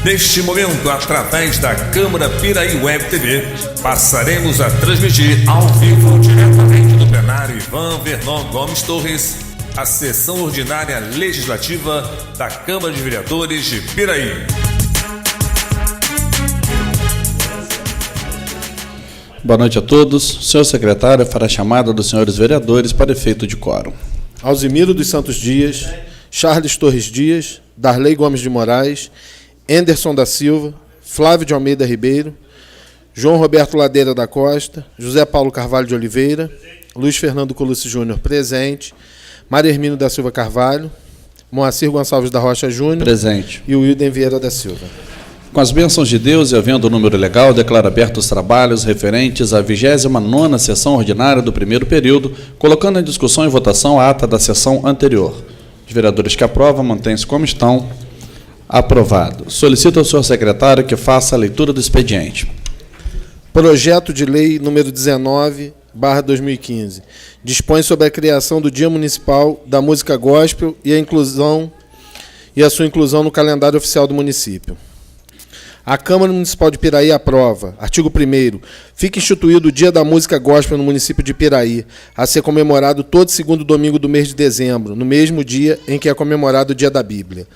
Neste momento, através da Câmara Piraí Web TV, passaremos a transmitir ao vivo, diretamente do plenário Ivan Vernon Gomes Torres, a sessão ordinária legislativa da Câmara de Vereadores de Piraí. Boa noite a todos. O senhor secretário fará a chamada dos senhores vereadores para efeito de quórum. Alzimiro dos Santos Dias, Charles Torres Dias, Darley Gomes de Moraes, Enderson da Silva, Flávio de Almeida Ribeiro, João Roberto Ladeira da Costa, José Paulo Carvalho de Oliveira, Luiz Fernando Colucci Júnior, presente, Maria Hermínio da Silva Carvalho, Moacir Gonçalves da Rocha Júnior, presente, e o Wilden Vieira da Silva. Com as bênçãos de Deus e havendo o número legal, declaro abertos os trabalhos referentes à 29ª sessão ordinária do primeiro período, colocando em discussão e votação a ata da sessão anterior. Os vereadores que aprovam, mantêm-se como estão. Aprovado. Solicito ao senhor secretário que faça a leitura do expediente. Projeto de lei número 19/2015. Dispõe sobre a criação do Dia Municipal da Música Gospel e a sua inclusão no calendário oficial do município. A Câmara Municipal de Piraí aprova. Artigo 1º. Fica instituído o Dia da Música Gospel no município de Piraí, a ser comemorado todo segundo domingo do mês de dezembro, no mesmo dia em que é comemorado o Dia da Bíblia.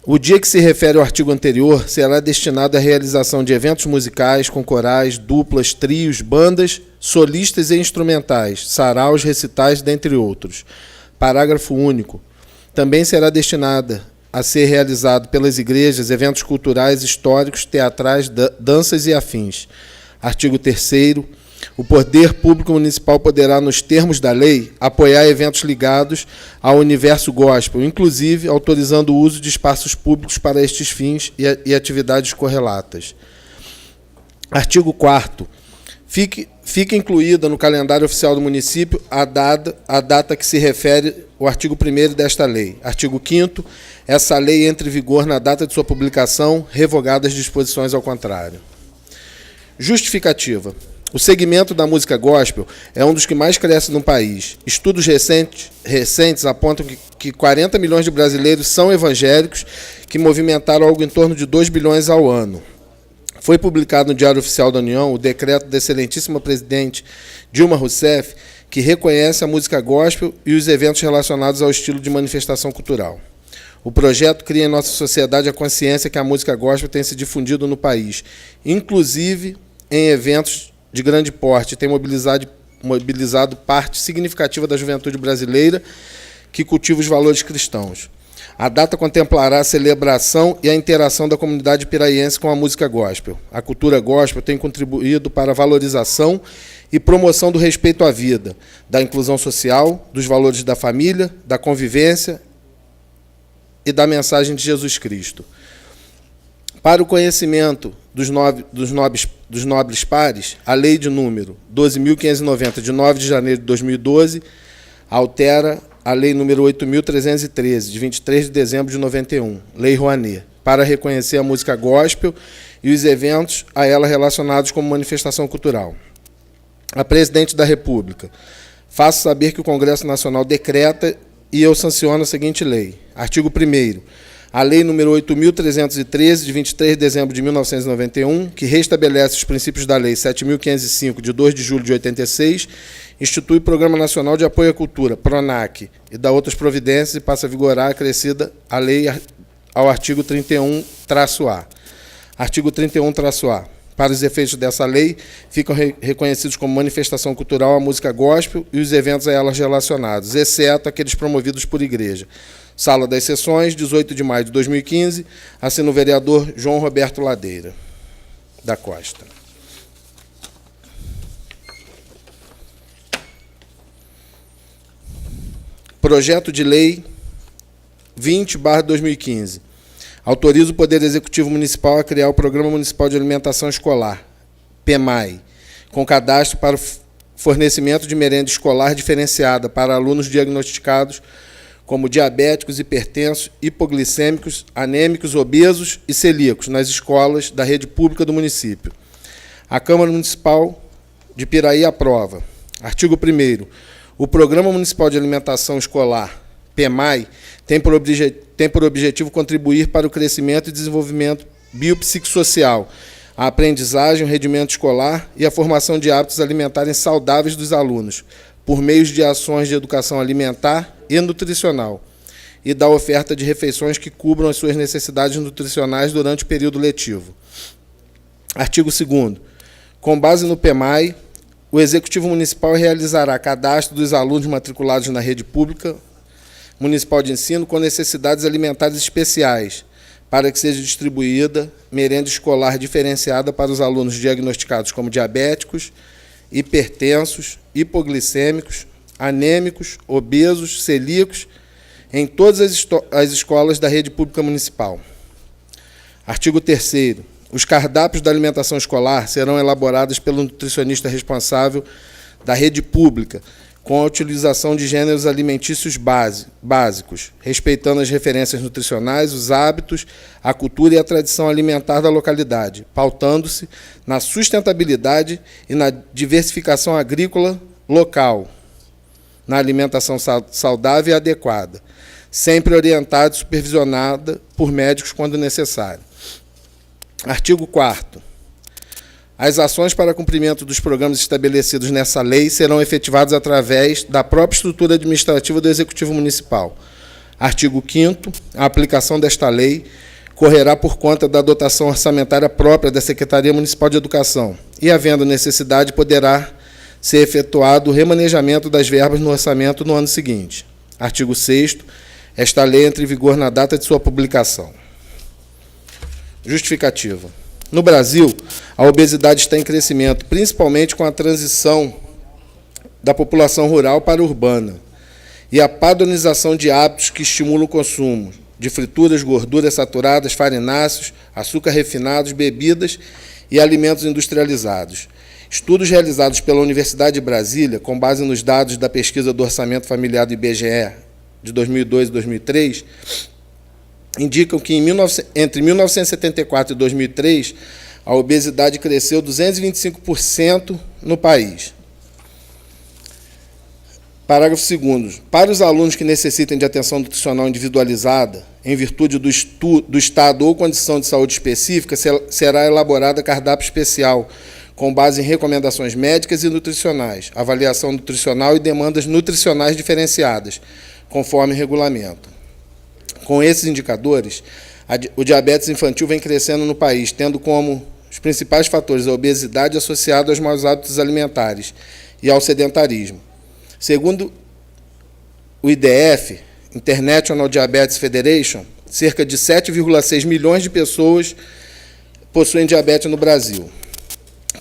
O dia que se refere ao artigo anterior será destinado à realização de eventos musicais com corais, duplas, trios, bandas, solistas e instrumentais, saraus, recitais, dentre outros. Parágrafo único. Também será destinada a ser realizado pelas igrejas eventos culturais, históricos, teatrais, danças e afins. Artigo 3º. O Poder Público Municipal poderá, nos termos da lei, apoiar eventos ligados ao universo gospel, inclusive autorizando o uso de espaços públicos para estes fins e atividades correlatas. Artigo 4º. Fica incluída no calendário oficial do município a data que se refere ao artigo 1º desta lei. Artigo 5º. Essa lei entra em vigor na data de sua publicação, revogadas as disposições ao contrário. Justificativa. O segmento da música gospel é um dos que mais cresce no país. Estudos recentes apontam que 40 milhões de brasileiros são evangélicos, que movimentaram algo em torno de 2 bilhões ao ano. Foi publicado no Diário Oficial da União o decreto da excelentíssima presidente Dilma Rousseff, que reconhece a música gospel e os eventos relacionados ao estilo de manifestação cultural. O projeto cria em nossa sociedade a consciência que a música gospel tem se difundido no país, inclusive em eventos de grande porte, tem mobilizado parte significativa da juventude brasileira que cultiva os valores cristãos. A data contemplará a celebração e a interação da comunidade piraiense com a música gospel. A cultura gospel tem contribuído para a valorização e promoção do respeito à vida, da inclusão social, dos valores da família, da convivência e da mensagem de Jesus Cristo. Para o conhecimento dos nobres pares, a Lei de número 12.590, de 9 de janeiro de 2012, altera a Lei número 8.313, de 23 de dezembro de 91, Lei Rouanet, para reconhecer a música gospel e os eventos a ela relacionados como manifestação cultural. A Presidente da República, faço saber que o Congresso Nacional decreta e eu sanciono a seguinte lei. Artigo 1º. A Lei número 8.313, de 23 de dezembro de 1991, que restabelece os princípios da Lei 7.505, de 2 de julho de 86, institui o Programa Nacional de Apoio à Cultura, PRONAC, e dá outras providências e passa a vigorar acrescida a lei ao artigo 31-A. Artigo 31-A. Para os efeitos dessa lei, ficam reconhecidos como manifestação cultural a música gospel e os eventos a elas relacionados, exceto aqueles promovidos por igreja. Sala das Sessões, 18 de maio de 2015, assina o vereador João Roberto Ladeira da Costa. Projeto de Lei 20/2015. Autoriza o Poder Executivo Municipal a criar o Programa Municipal de Alimentação Escolar, PEMAI, com cadastro para o fornecimento de merenda escolar diferenciada para alunos diagnosticados como diabéticos, hipertensos, hipoglicêmicos, anêmicos, obesos e celíacos nas escolas da rede pública do município. A Câmara Municipal de Piraí aprova. Artigo 1º. O Programa Municipal de Alimentação Escolar, PEMAI, tem por objetivo contribuir para o crescimento e desenvolvimento biopsicossocial, a aprendizagem, o rendimento escolar e a formação de hábitos alimentares saudáveis dos alunos, por meio de ações de educação alimentar e nutricional, e da oferta de refeições que cubram as suas necessidades nutricionais durante o período letivo. Artigo 2º. Com base no PEMAI, o Executivo Municipal realizará cadastro dos alunos matriculados na rede pública municipal de ensino com necessidades alimentares especiais, para que seja distribuída merenda escolar diferenciada para os alunos diagnosticados como diabéticos, hipertensos, hipoglicêmicos, anêmicos, obesos, celíacos, em todas as escolas da rede pública municipal. Artigo 3º. Os cardápios da alimentação escolar serão elaborados pelo nutricionista responsável da rede pública, com a utilização de gêneros alimentícios básicos, respeitando as referências nutricionais, os hábitos, a cultura e a tradição alimentar da localidade, pautando-se na sustentabilidade e na diversificação agrícola local, na alimentação saudável e adequada, sempre orientada e supervisionada por médicos quando necessário. Artigo 4º. As ações para cumprimento dos programas estabelecidos nessa lei serão efetivadas através da própria estrutura administrativa do Executivo Municipal. Artigo 5º. A aplicação desta lei correrá por conta da dotação orçamentária própria da Secretaria Municipal de Educação e, havendo necessidade, poderá ser efetuado o remanejamento das verbas no orçamento no ano seguinte. Artigo 6º. Esta lei entra em vigor na data de sua publicação. Justificativa. No Brasil, a obesidade está em crescimento, principalmente com a transição da população rural para a urbana e a padronização de hábitos que estimulam o consumo de frituras, gorduras saturadas, farináceos, açúcar refinados, bebidas e alimentos industrializados. Estudos realizados pela Universidade de Brasília, com base nos dados da pesquisa do Orçamento Familiar do IBGE de 2002 e 2003, indicam que entre 1974 e 2003, a obesidade cresceu 225% no país. Parágrafo 2º. Para os alunos que necessitem de atenção nutricional individualizada, em virtude do estado ou condição de saúde específica, será elaborada cardápio especial, com base em recomendações médicas e nutricionais, avaliação nutricional e demandas nutricionais diferenciadas, conforme regulamento. Com esses indicadores, o diabetes infantil vem crescendo no país, tendo como os principais fatores a obesidade associada aos maus hábitos alimentares e ao sedentarismo. Segundo o IDF, International Diabetes Federation, cerca de 7,6 milhões de pessoas possuem diabetes no Brasil.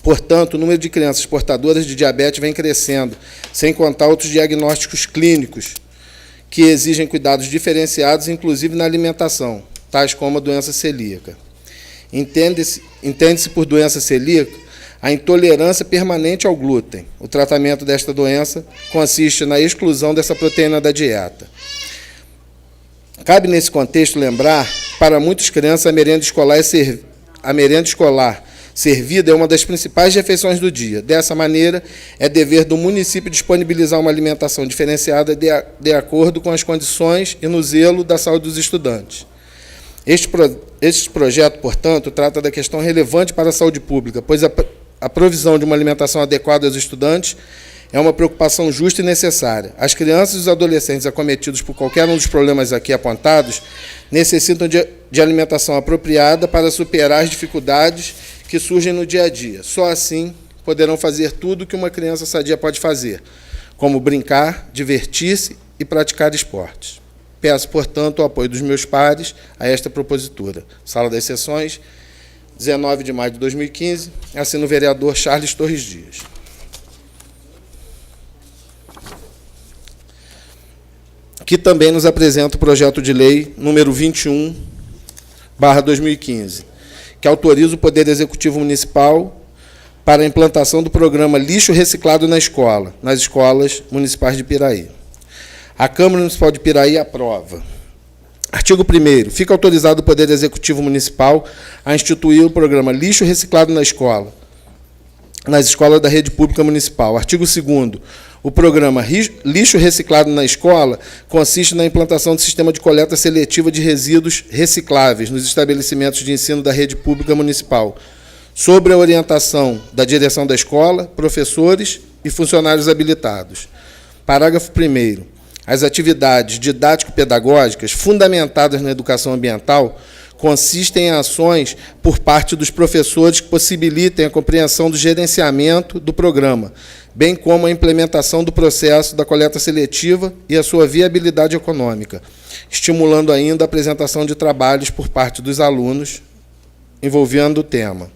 Portanto, o número de crianças portadoras de diabetes vem crescendo, sem contar outros diagnósticos clínicos que exigem cuidados diferenciados, inclusive na alimentação, tais como a doença celíaca. Entende-se por doença celíaca a intolerância permanente ao glúten. O tratamento desta doença consiste na exclusão dessa proteína da dieta. Cabe, nesse contexto, lembrar, para muitas crianças, a merenda escolar servida é uma das principais refeições do dia. Dessa maneira, é dever do município disponibilizar uma alimentação diferenciada de acordo com as condições e no zelo da saúde dos estudantes. Este projeto, portanto, trata da questão relevante para a saúde pública, pois a provisão de uma alimentação adequada aos estudantes é uma preocupação justa e necessária. As crianças e os adolescentes acometidos por qualquer um dos problemas aqui apontados necessitam de alimentação apropriada para superar as dificuldades que surgem no dia a dia. Só assim poderão fazer tudo o que uma criança sadia pode fazer, como brincar, divertir-se e praticar esportes. Peço, portanto, o apoio dos meus pares a esta propositura. Sala das Sessões, 19 de maio de 2015, assina o vereador Charles Torres Dias. Que também nos apresenta o projeto de lei número 21/2015, que autoriza o Poder Executivo Municipal para a implantação do programa Lixo Reciclado na Escola, nas escolas municipais de Piraí. A Câmara Municipal de Piraí aprova. Artigo 1º. Fica autorizado o Poder Executivo Municipal a instituir o programa Lixo Reciclado na Escola, nas escolas da rede pública municipal. Artigo 2º. O programa Lixo Reciclado na Escola consiste na implantação do sistema de coleta seletiva de resíduos recicláveis nos estabelecimentos de ensino da rede pública municipal, sob a orientação da direção da escola, professores e funcionários habilitados. Parágrafo 1º. As atividades didático-pedagógicas fundamentadas na educação ambiental consistem em ações por parte dos professores que possibilitem a compreensão do gerenciamento do programa, bem como a implementação do processo da coleta seletiva e a sua viabilidade econômica, estimulando ainda a apresentação de trabalhos por parte dos alunos envolvendo o tema.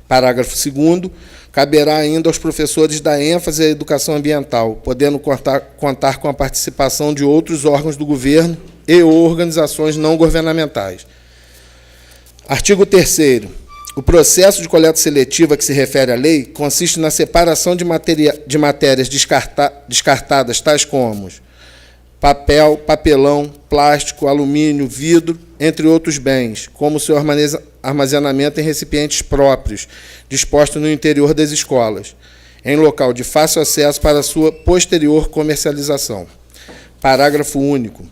Parágrafo 2º. Caberá ainda aos professores dar ênfase à educação ambiental, podendo contar com a participação de outros órgãos do governo e ou organizações não governamentais. Artigo 3º. O processo de coleta seletiva que se refere à lei consiste na separação de matérias descartadas, tais como papel, papelão, plástico, alumínio, vidro, entre outros bens, como seu armazenamento em recipientes próprios, dispostos no interior das escolas, em local de fácil acesso para sua posterior comercialização. Parágrafo único.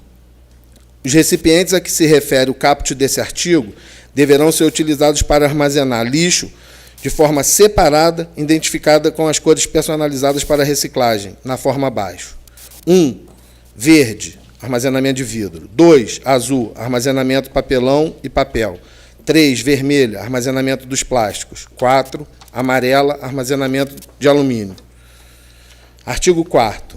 Os recipientes a que se refere o caput desse artigo deverão ser utilizados para armazenar lixo de forma separada, identificada com as cores personalizadas para reciclagem, na forma abaixo. 1. Verde, armazenamento de vidro. 2. Azul, armazenamento de papelão e papel. 3. Vermelha, armazenamento dos plásticos. 4. Amarela, armazenamento de alumínio. Artigo 4º.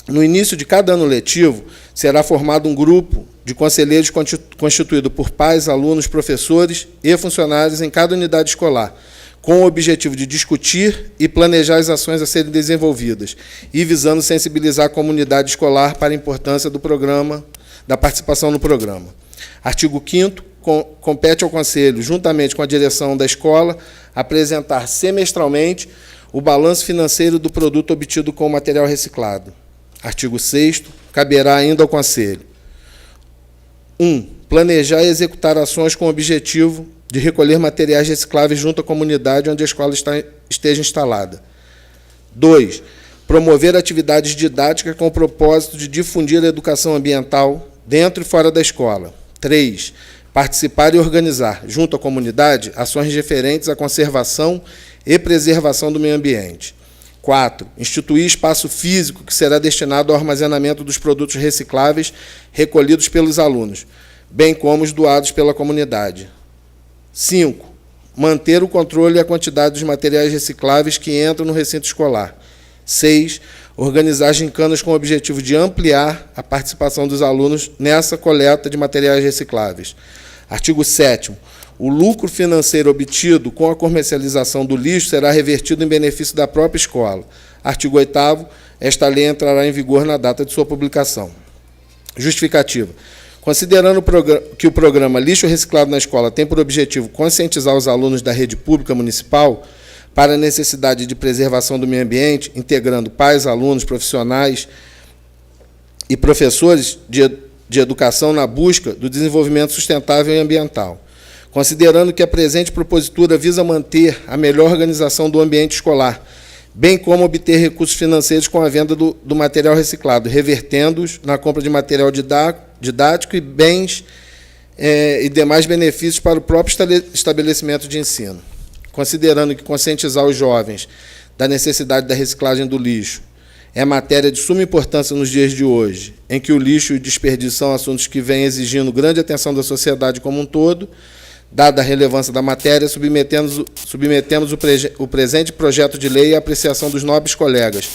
No início de cada ano letivo, será formado um grupo de conselheiros constituído por pais, alunos, professores e funcionários em cada unidade escolar, com o objetivo de discutir e planejar as ações a serem desenvolvidas e visando sensibilizar a comunidade escolar para a importância do programa, da participação no programa. Artigo 5º. Compete ao Conselho, juntamente com a direção da escola, apresentar semestralmente o balanço financeiro do produto obtido com o material reciclado. Artigo 6º. Caberá ainda ao Conselho: 1. Planejar e executar ações com o objetivo de recolher materiais recicláveis junto à comunidade onde a escola esteja instalada. 2. Promover atividades didáticas com o propósito de difundir a educação ambiental dentro e fora da escola. 3. Participar e organizar, junto à comunidade, ações referentes à conservação e preservação do meio ambiente. 4. Instituir espaço físico que será destinado ao armazenamento dos produtos recicláveis recolhidos pelos alunos, bem como os doados pela comunidade. 5. Manter o controle e a quantidade dos materiais recicláveis que entram no recinto escolar. 6. Organizar gincanas com o objetivo de ampliar a participação dos alunos nessa coleta de materiais recicláveis. Artigo 7º. O lucro financeiro obtido com a comercialização do lixo será revertido em benefício da própria escola. Artigo 8º. Esta lei entrará em vigor na data de sua publicação. Justificativa. Considerando que o programa Lixo Reciclado na Escola tem por objetivo conscientizar os alunos da rede pública municipal para a necessidade de preservação do meio ambiente, integrando pais, alunos, profissionais e professores de educação na busca do desenvolvimento sustentável e ambiental. Considerando que a presente propositura visa manter a melhor organização do ambiente escolar, bem como obter recursos financeiros com a venda do material reciclado, revertendo-os na compra de material didático e bens e demais benefícios para o próprio estabelecimento de ensino. Considerando que conscientizar os jovens da necessidade da reciclagem do lixo é matéria de suma importância nos dias de hoje, em que o lixo e o desperdício são assuntos que vêm exigindo grande atenção da sociedade como um todo, dada a relevância da matéria, submetemos o presente projeto de lei à apreciação dos nobres colegas,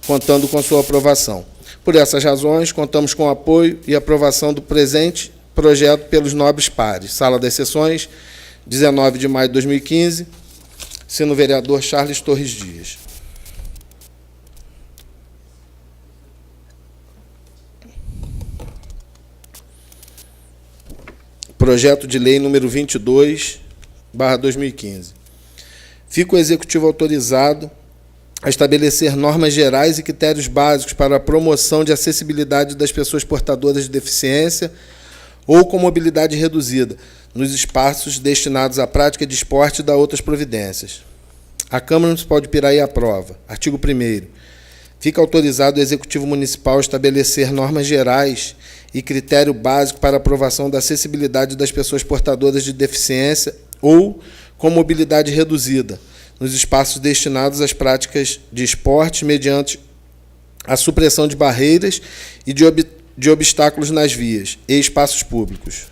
contando com sua aprovação. Por essas razões, contamos com o apoio e aprovação do presente projeto pelos nobres pares. Sala das Sessões, 19 de maio de 2015, sendo o vereador Charles Torres Dias. Projeto de Lei número 22/2015. Fica o Executivo autorizado a estabelecer normas gerais e critérios básicos para a promoção de acessibilidade das pessoas portadoras de deficiência ou com mobilidade reduzida, nos espaços destinados à prática de esporte e da outras providências. A Câmara Municipal de Piraí aprova. Artigo 1º. Fica autorizado o Executivo Municipal a estabelecer normas gerais e critério básico para aprovação da acessibilidade das pessoas portadoras de deficiência ou com mobilidade reduzida, nos espaços destinados às práticas de esportes, mediante a supressão de barreiras e de obstáculos nas vias e espaços públicos,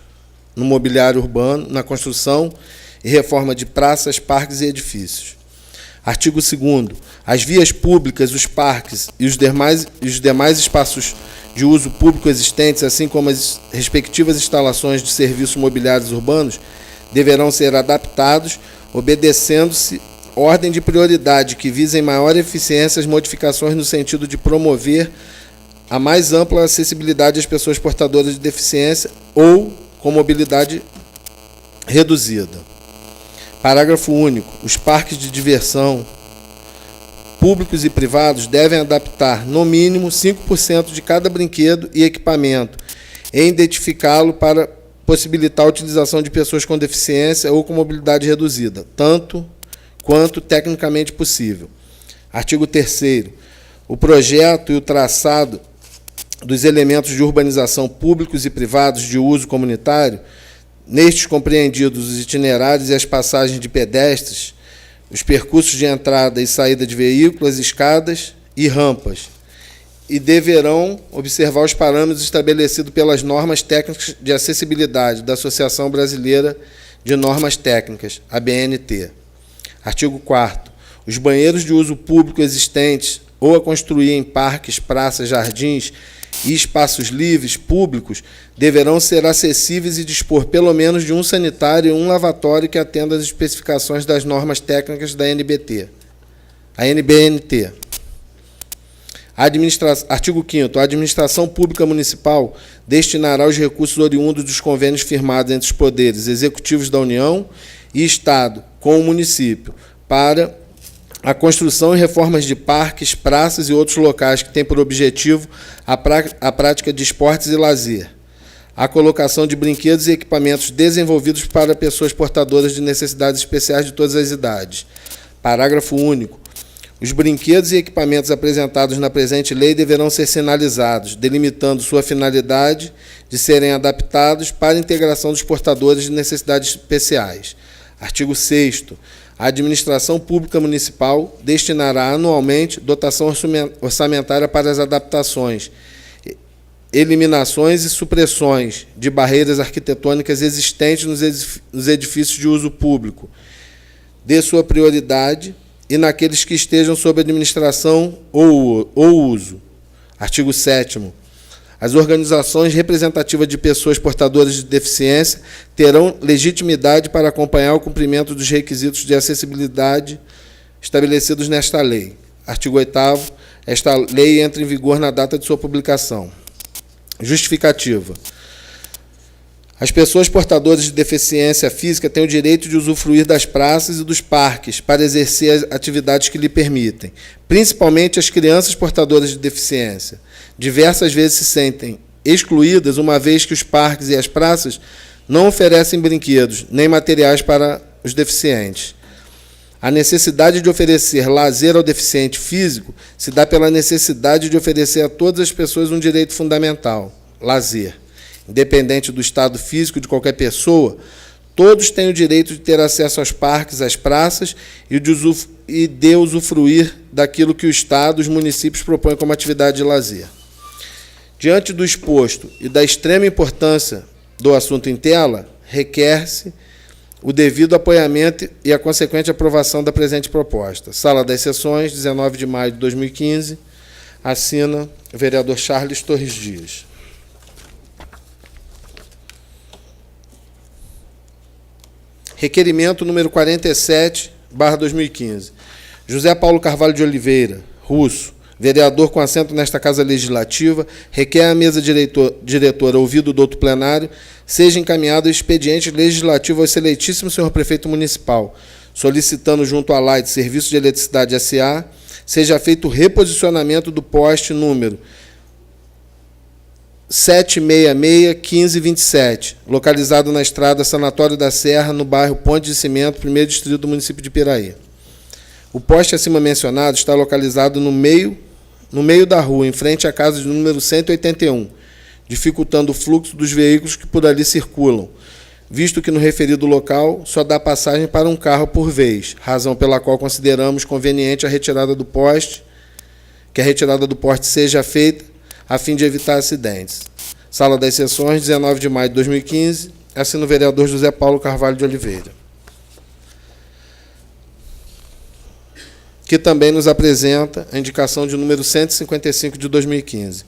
no mobiliário urbano, na construção e reforma de praças, parques e edifícios. Artigo 2º. As vias públicas, os parques e os demais espaços de uso público existentes, assim como as respectivas instalações de serviços mobiliários urbanos, deverão ser adaptados, obedecendo-se ordem de prioridade que visem maior eficiência as modificações no sentido de promover a mais ampla acessibilidade às pessoas portadoras de deficiência ou com mobilidade reduzida. Parágrafo único. Os parques de diversão, públicos e privados, devem adaptar, no mínimo, 5% de cada brinquedo e equipamento e identificá-lo para possibilitar a utilização de pessoas com deficiência ou com mobilidade reduzida, tanto quanto tecnicamente possível. Artigo 3º. O projeto e o traçado dos elementos de urbanização públicos e privados de uso comunitário, nestes compreendidos os itinerários e as passagens de pedestres, os percursos de entrada e saída de veículos, escadas e rampas, e deverão observar os parâmetros estabelecidos pelas normas técnicas de acessibilidade da Associação Brasileira de Normas Técnicas, ABNT. Artigo 4º. Os banheiros de uso público existentes ou a construir em parques, praças, jardins e espaços livres públicos deverão ser acessíveis e dispor pelo menos de um sanitário e um lavatório que atenda às especificações das normas técnicas da ANBNT. Artigo 5º. A administração pública municipal destinará os recursos oriundos dos convênios firmados entre os poderes executivos da União e Estado com o município para a construção e reformas de parques, praças e outros locais que têm por objetivo a prática de esportes e lazer, a colocação de brinquedos e equipamentos desenvolvidos para pessoas portadoras de necessidades especiais de todas as idades. Parágrafo único. Os brinquedos e equipamentos apresentados na presente lei deverão ser sinalizados, delimitando sua finalidade de serem adaptados para a integração dos portadores de necessidades especiais. Artigo 6º. A administração pública municipal destinará anualmente dotação orçamentária para as adaptações, eliminações e supressões de barreiras arquitetônicas existentes nos edifícios de uso público, de sua prioridade e naqueles que estejam sob administração ou uso. Artigo 7º. As organizações representativas de pessoas portadoras de deficiência terão legitimidade para acompanhar o cumprimento dos requisitos de acessibilidade estabelecidos nesta lei. Artigo 8º. Esta lei entra em vigor na data de sua publicação. Justificativa. As pessoas portadoras de deficiência física têm o direito de usufruir das praças e dos parques para exercer as atividades que lhe permitem, principalmente as crianças portadoras de deficiência. Diversas vezes se sentem excluídas, uma vez que os parques e as praças não oferecem brinquedos nem materiais para os deficientes. A necessidade de oferecer lazer ao deficiente físico se dá pela necessidade de oferecer a todas as pessoas um direito fundamental, lazer. Independente do estado físico de qualquer pessoa, todos têm o direito de ter acesso aos parques, às praças e de usufruir daquilo que o Estado e os municípios propõem como atividade de lazer. Diante do exposto e da extrema importância do assunto em tela, requer-se o devido apoiamento e a consequente aprovação da presente proposta. Sala das Sessões, 19 de maio de 2015, assina o vereador Charles Torres Dias. Requerimento número 47/2015. José Paulo Carvalho de Oliveira, Russo, vereador com assento nesta Casa Legislativa, requer à mesa diretora, ouvido o douto plenário, seja encaminhado o expediente legislativo ao excelentíssimo senhor prefeito municipal, solicitando junto à LAI de Serviço de Eletricidade S.A., seja feito o reposicionamento do poste número 766-1527, localizado na estrada Sanatório da Serra, no bairro Ponte de Cimento, 1º distrito do município de Piraí. O poste acima mencionado está localizado no meio no meio da rua, em frente à casa de número 181, dificultando o fluxo dos veículos que por ali circulam, visto que no referido local só dá passagem para um carro por vez, razão pela qual consideramos conveniente a retirada do poste, que a retirada do poste seja feita a fim de evitar acidentes. Sala das Sessões, 19 de maio de 2015, assina o vereador José Paulo Carvalho de Oliveira, que também nos apresenta a indicação de número 155 de 2015.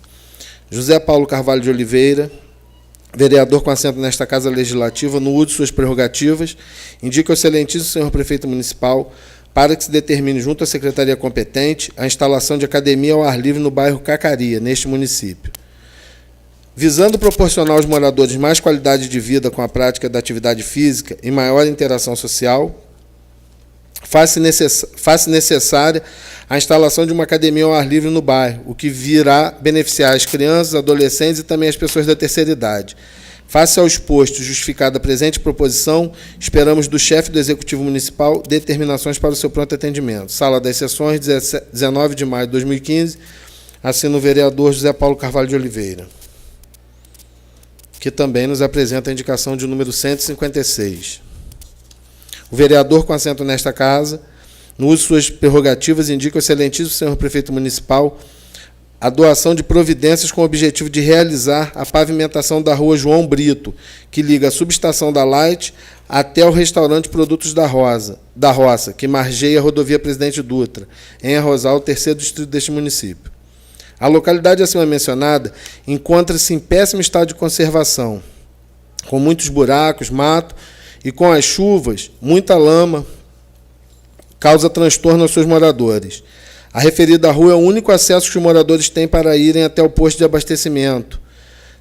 José Paulo Carvalho de Oliveira, vereador com assento nesta Casa Legislativa, no uso de suas prerrogativas, indica ao excelentíssimo senhor prefeito municipal para que se determine junto à secretaria competente a instalação de academia ao ar livre no bairro Cacaria, neste município. Visando proporcionar aos moradores mais qualidade de vida com a prática da atividade física e maior interação social, faz-se necessária a instalação de uma academia ao ar livre no bairro, o que virá beneficiar as crianças, adolescentes e também as pessoas da terceira idade. Face ao exposto, justificada a presente proposição, esperamos do chefe do Executivo Municipal determinações para o seu pronto atendimento. Sala das Sessões, 19 de maio de 2015, assina o vereador José Paulo Carvalho de Oliveira, que também nos apresenta a indicação de número 156. O vereador com assento nesta Casa, no uso de suas prerrogativas, indica ao excelentíssimo senhor prefeito municipal a doação de providências com o objetivo de realizar a pavimentação da rua João Brito, que liga a subestação da Light até o restaurante Produtos da Roça, que margeia a rodovia Presidente Dutra, em Arrozal, o terceiro distrito deste município. A localidade acima mencionada encontra-se em péssimo estado de conservação, com muitos buracos, mato, e com as chuvas, muita lama causa transtorno aos seus moradores. A referida rua é o único acesso que os moradores têm para irem até o posto de abastecimento,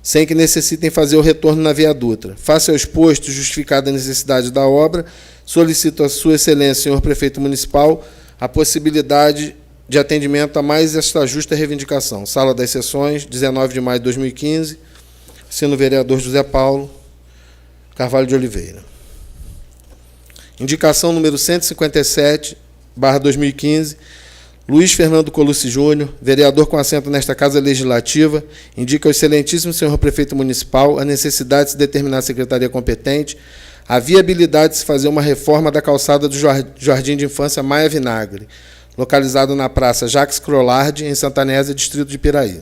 sem que necessitem fazer o retorno na Via Dutra. Face ao exposto, justificada a necessidade da obra, solicito a Sua Excelência, senhor Prefeito Municipal, a possibilidade de atendimento a mais esta justa reivindicação. Sala das Sessões, 19 de maio de 2015, assina o vereador José Paulo Carvalho de Oliveira. Indicação número 157/2015, Luiz Fernando Colucci Júnior, vereador com assento nesta Casa Legislativa, indica ao excelentíssimo senhor prefeito municipal a necessidade de se determinar a secretaria competente a viabilidade de se fazer uma reforma da calçada do Jardim de Infância Maia Vinagre, localizado na Praça Jacques Crolard, em Santa Anésia, distrito de Piraí.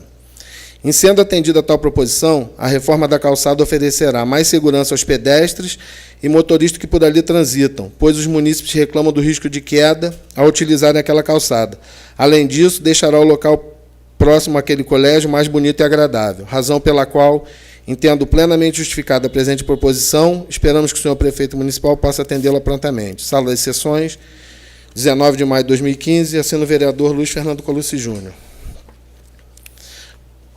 Em sendo atendida a tal proposição, a reforma da calçada oferecerá mais segurança aos pedestres e motoristas que por ali transitam, pois os munícipes reclamam do risco de queda ao utilizarem aquela calçada. Além disso, deixará o local próximo àquele colégio mais bonito e agradável, razão pela qual, entendo plenamente justificada a presente proposição, esperamos que o senhor prefeito municipal possa atendê-la prontamente. Sala das Sessões, 19 de maio de 2015, assina o vereador Luiz Fernando Colucci Júnior.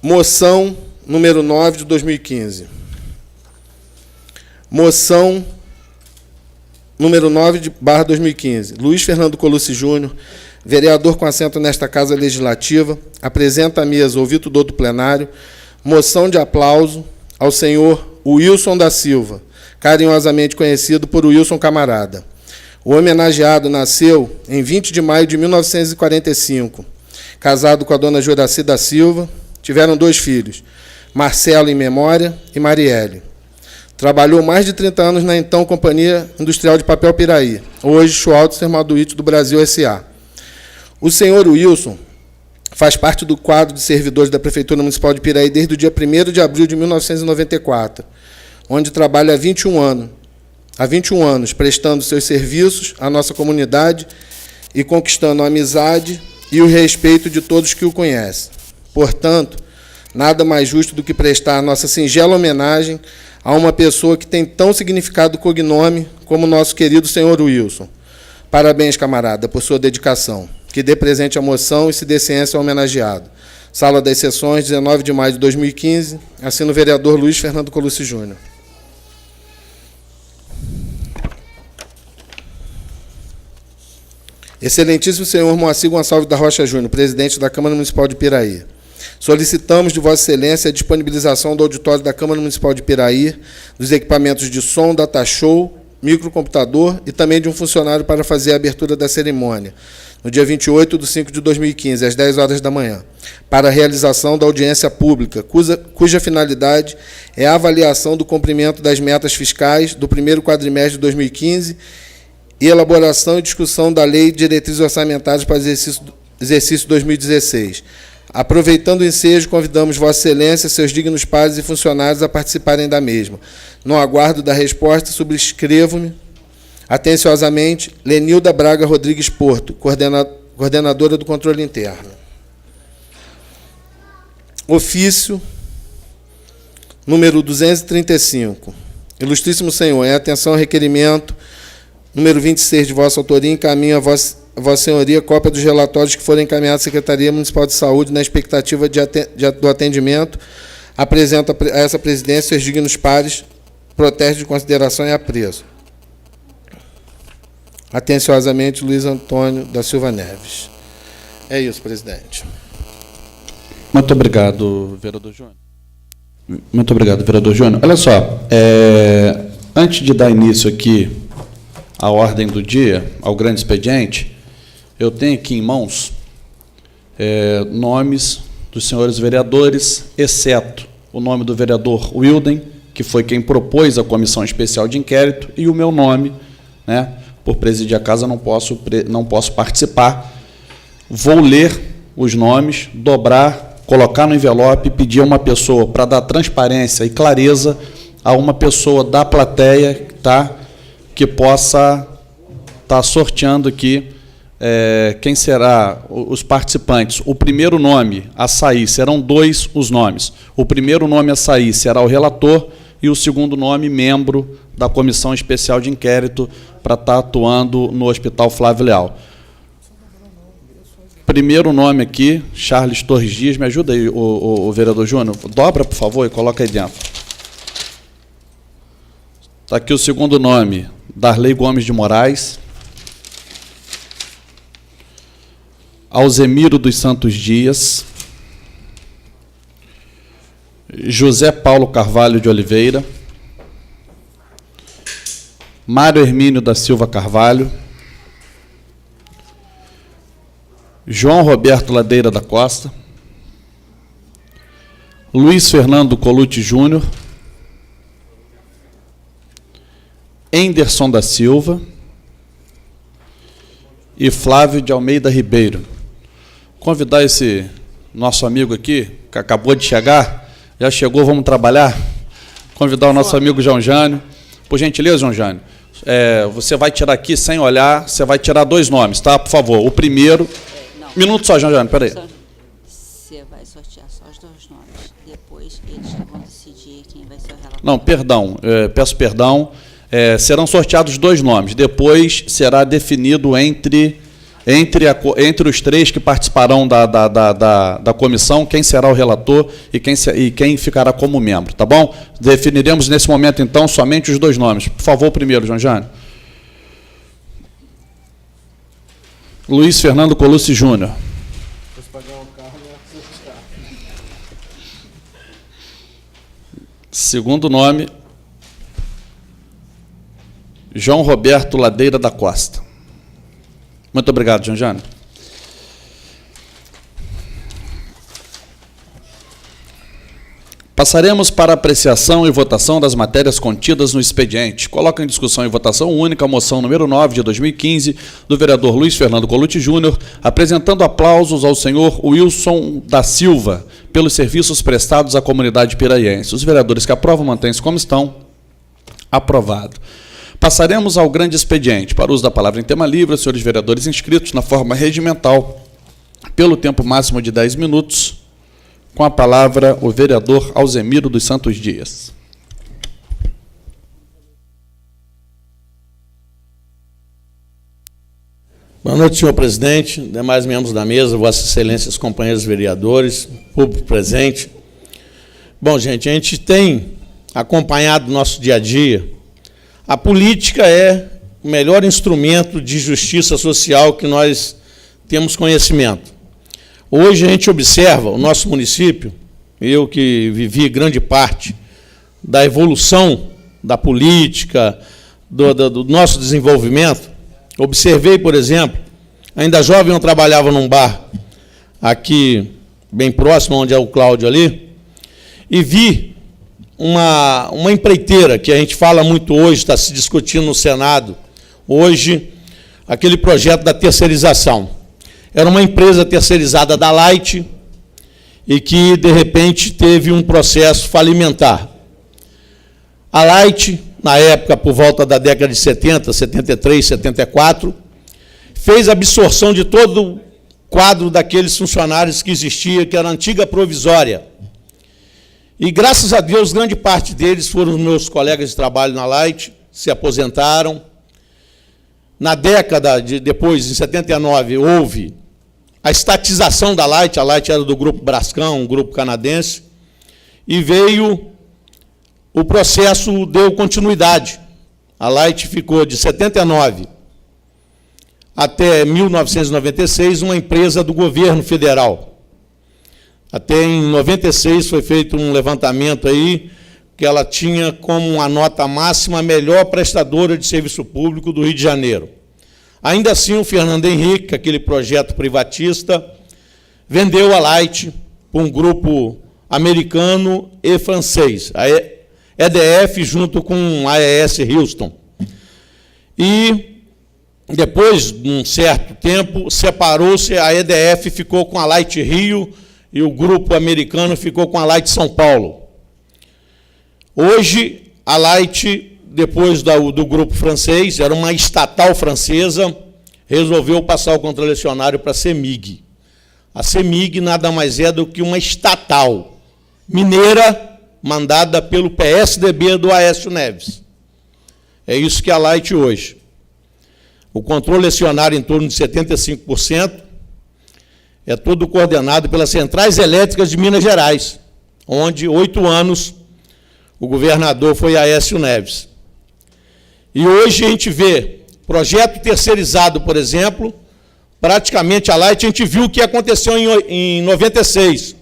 Moção número 9 de 2015. Moção número 9/2015. Luiz Fernando Colucci Júnior, vereador com assento nesta Casa Legislativa, apresenta à mesa, ouvido do outro plenário, moção de aplauso ao senhor Wilson da Silva, carinhosamente conhecido por Wilson Camarada. O homenageado nasceu em 20 de maio de 1945, casado com a dona Juraci da Silva. Tiveram 2 filhos, Marcelo em memória e Marielle. Trabalhou mais de 30 anos na então Companhia Industrial de Papel Piraí, hoje Schwaltzer Maduíte do Brasil S.A. O senhor Wilson faz parte do quadro de servidores da Prefeitura Municipal de Piraí desde o dia 1º de abril de 1994, onde trabalha há 21 anos, prestando seus serviços à nossa comunidade e conquistando a amizade e o respeito de todos que o conhecem. Portanto, nada mais justo do que prestar a nossa singela homenagem a uma pessoa que tem tão significado cognome como o nosso querido senhor Wilson. Parabéns, camarada, por sua dedicação. Que dê presente à moção e se dê ciência ao homenageado. Sala das Sessões, 19 de maio de 2015, assina o vereador Luiz Fernando Colucci Júnior. Excelentíssimo senhor Moacir Gonçalves da Rocha Júnior, presidente da Câmara Municipal de Piraí. Solicitamos de Vossa Excelência a disponibilização do auditório da Câmara Municipal de Piraí, dos equipamentos de som, data show, microcomputador e também de um funcionário para fazer a abertura da cerimônia, no dia 28/5/2015, às 10 horas da manhã, para a realização da audiência pública, cuja finalidade é a avaliação do cumprimento das metas fiscais do primeiro quadrimestre de 2015 e elaboração e discussão da Lei de Diretrizes Orçamentárias para o exercício 2016. Aproveitando o ensejo, convidamos Vossa Excelência, seus dignos pares e funcionários a participarem da mesma. No aguardo da resposta, subscrevo-me atenciosamente Lenilda Braga Rodrigues Porto, coordenadora do Controle Interno. Ofício número 235. Ilustríssimo Senhor, em atenção ao requerimento número 26 de vossa autoria, encaminho a Vossa Senhoria cópia dos relatórios que foram encaminhados à Secretaria Municipal de Saúde na expectativa do atendimento. Apresento a essa presidência seus dignos pares, protege de consideração e apreço. Atenciosamente, Luiz Antônio da Silva Neves. É isso, presidente. Muito obrigado, vereador Júnior. Muito obrigado, vereador Júnior. Olha só, antes de dar início aqui à ordem do dia, ao grande expediente, eu tenho aqui em mãos nomes dos senhores vereadores, exceto o nome do vereador Wilden, que foi quem propôs a comissão especial de inquérito, e o meu nome, né? Por presidir a casa, não posso participar. Vou ler os nomes, dobrar, colocar no envelope e pedir a uma pessoa, para dar transparência e clareza, a uma pessoa da plateia, tá, que possa estar sorteando aqui quem será os participantes. O primeiro nome a sair, serão 2 os nomes. O primeiro nome a sair será o relator e o segundo nome, membro da Comissão Especial de Inquérito, para estar atuando no Hospital Flávio Leal. Primeiro nome aqui, Charles Torres Dias. Me ajuda aí, o vereador Júnior. Dobra, por favor, e coloca aí dentro. Está aqui o segundo nome, Darley Gomes de Moraes. Alzemiro dos Santos Dias. José Paulo Carvalho de Oliveira. Mário Hermínio da Silva Carvalho. João Roberto Ladeira da Costa. Luiz Fernando Colucci Júnior. Enderson da Silva. E Flávio de Almeida Ribeiro. Convidar esse nosso amigo aqui, que acabou de chegar, já chegou, vamos trabalhar? Convidar o nosso amigo João Jânio. Por gentileza, João Jânio, você vai tirar aqui, sem olhar, você vai tirar 2 nomes, tá? Por favor, o primeiro... Minuto só, João Jânio, peraí. Você vai sortear só os 2 nomes, depois eles vão decidir quem vai ser o relator. Não, perdão, peço perdão. Serão sorteados 2 nomes, depois será definido entre os 3 que participarão da comissão, quem será o relator e quem ficará como membro, tá bom? Definiremos nesse momento, então, somente os 2 nomes. Por favor, o primeiro, João Jânio. Luiz Fernando Colucci Júnior. Segundo nome, João Roberto Ladeira da Costa. Muito obrigado, João Jânio. Passaremos para a apreciação e votação das matérias contidas no expediente. Coloca em discussão e votação única a moção número 9 de 2015 do vereador Luiz Fernando Colucci Júnior, apresentando aplausos ao senhor Wilson da Silva pelos serviços prestados à comunidade piraiense. Os vereadores que aprovam mantêm-se como estão. Aprovado. Passaremos ao grande expediente. Para uso da palavra em tema livre, os senhores vereadores inscritos na forma regimental, pelo tempo máximo de 10 minutos, com a palavra o vereador Alzemiro dos Santos Dias. Boa noite, senhor presidente, demais membros da mesa, vossas excelências, companheiros vereadores, público presente. Bom, gente, a gente tem acompanhado o nosso dia a dia. A política é o melhor instrumento de justiça social que nós temos conhecimento. Hoje a gente observa o nosso município, eu que vivi grande parte da evolução da política, do nosso desenvolvimento, observei, por exemplo, Ainda jovem, eu trabalhava num bar aqui, bem próximo, onde é o Cláudio ali, e vi uma empreiteira, que a gente fala muito hoje, está se discutindo no Senado, hoje, aquele projeto da terceirização. Era uma empresa terceirizada da Light e que, de repente, teve um processo falimentar. A Light, na época, por volta da década de 70, 73, 74, fez a absorção de todo o quadro daqueles funcionários que existia, que era a antiga provisória. E, graças a Deus, grande parte deles foram os meus colegas de trabalho na Light, se aposentaram. Na década depois, em 79, houve a estatização da Light. A Light era do Grupo Brascão, um grupo canadense, e veio o processo, deu continuidade. A Light ficou de 79 até 1996 uma empresa do governo federal. Até em 96 foi feito um levantamento aí, que ela tinha como a nota máxima a melhor prestadora de serviço público do Rio de Janeiro. Ainda assim, o Fernando Henrique, aquele projeto privatista, vendeu a Light para um grupo americano e francês, a EDF junto com a AES Houston. E, depois de um certo tempo, separou-se, a EDF ficou com a Light Rio e o grupo americano ficou com a Light São Paulo. Hoje, a Light, depois do grupo francês, era uma estatal francesa, resolveu passar o contralecionário para a CEMIG. A CEMIG nada mais é do que uma estatal mineira mandada pelo PSDB do Aécio Neves. É isso que é a Light hoje. O controle acionário em torno de 75%, é todo coordenado pelas centrais elétricas de Minas Gerais, onde 8 anos o governador foi Aécio Neves. E hoje a gente vê projeto terceirizado, por exemplo, praticamente a Light, a gente viu o que aconteceu em 96.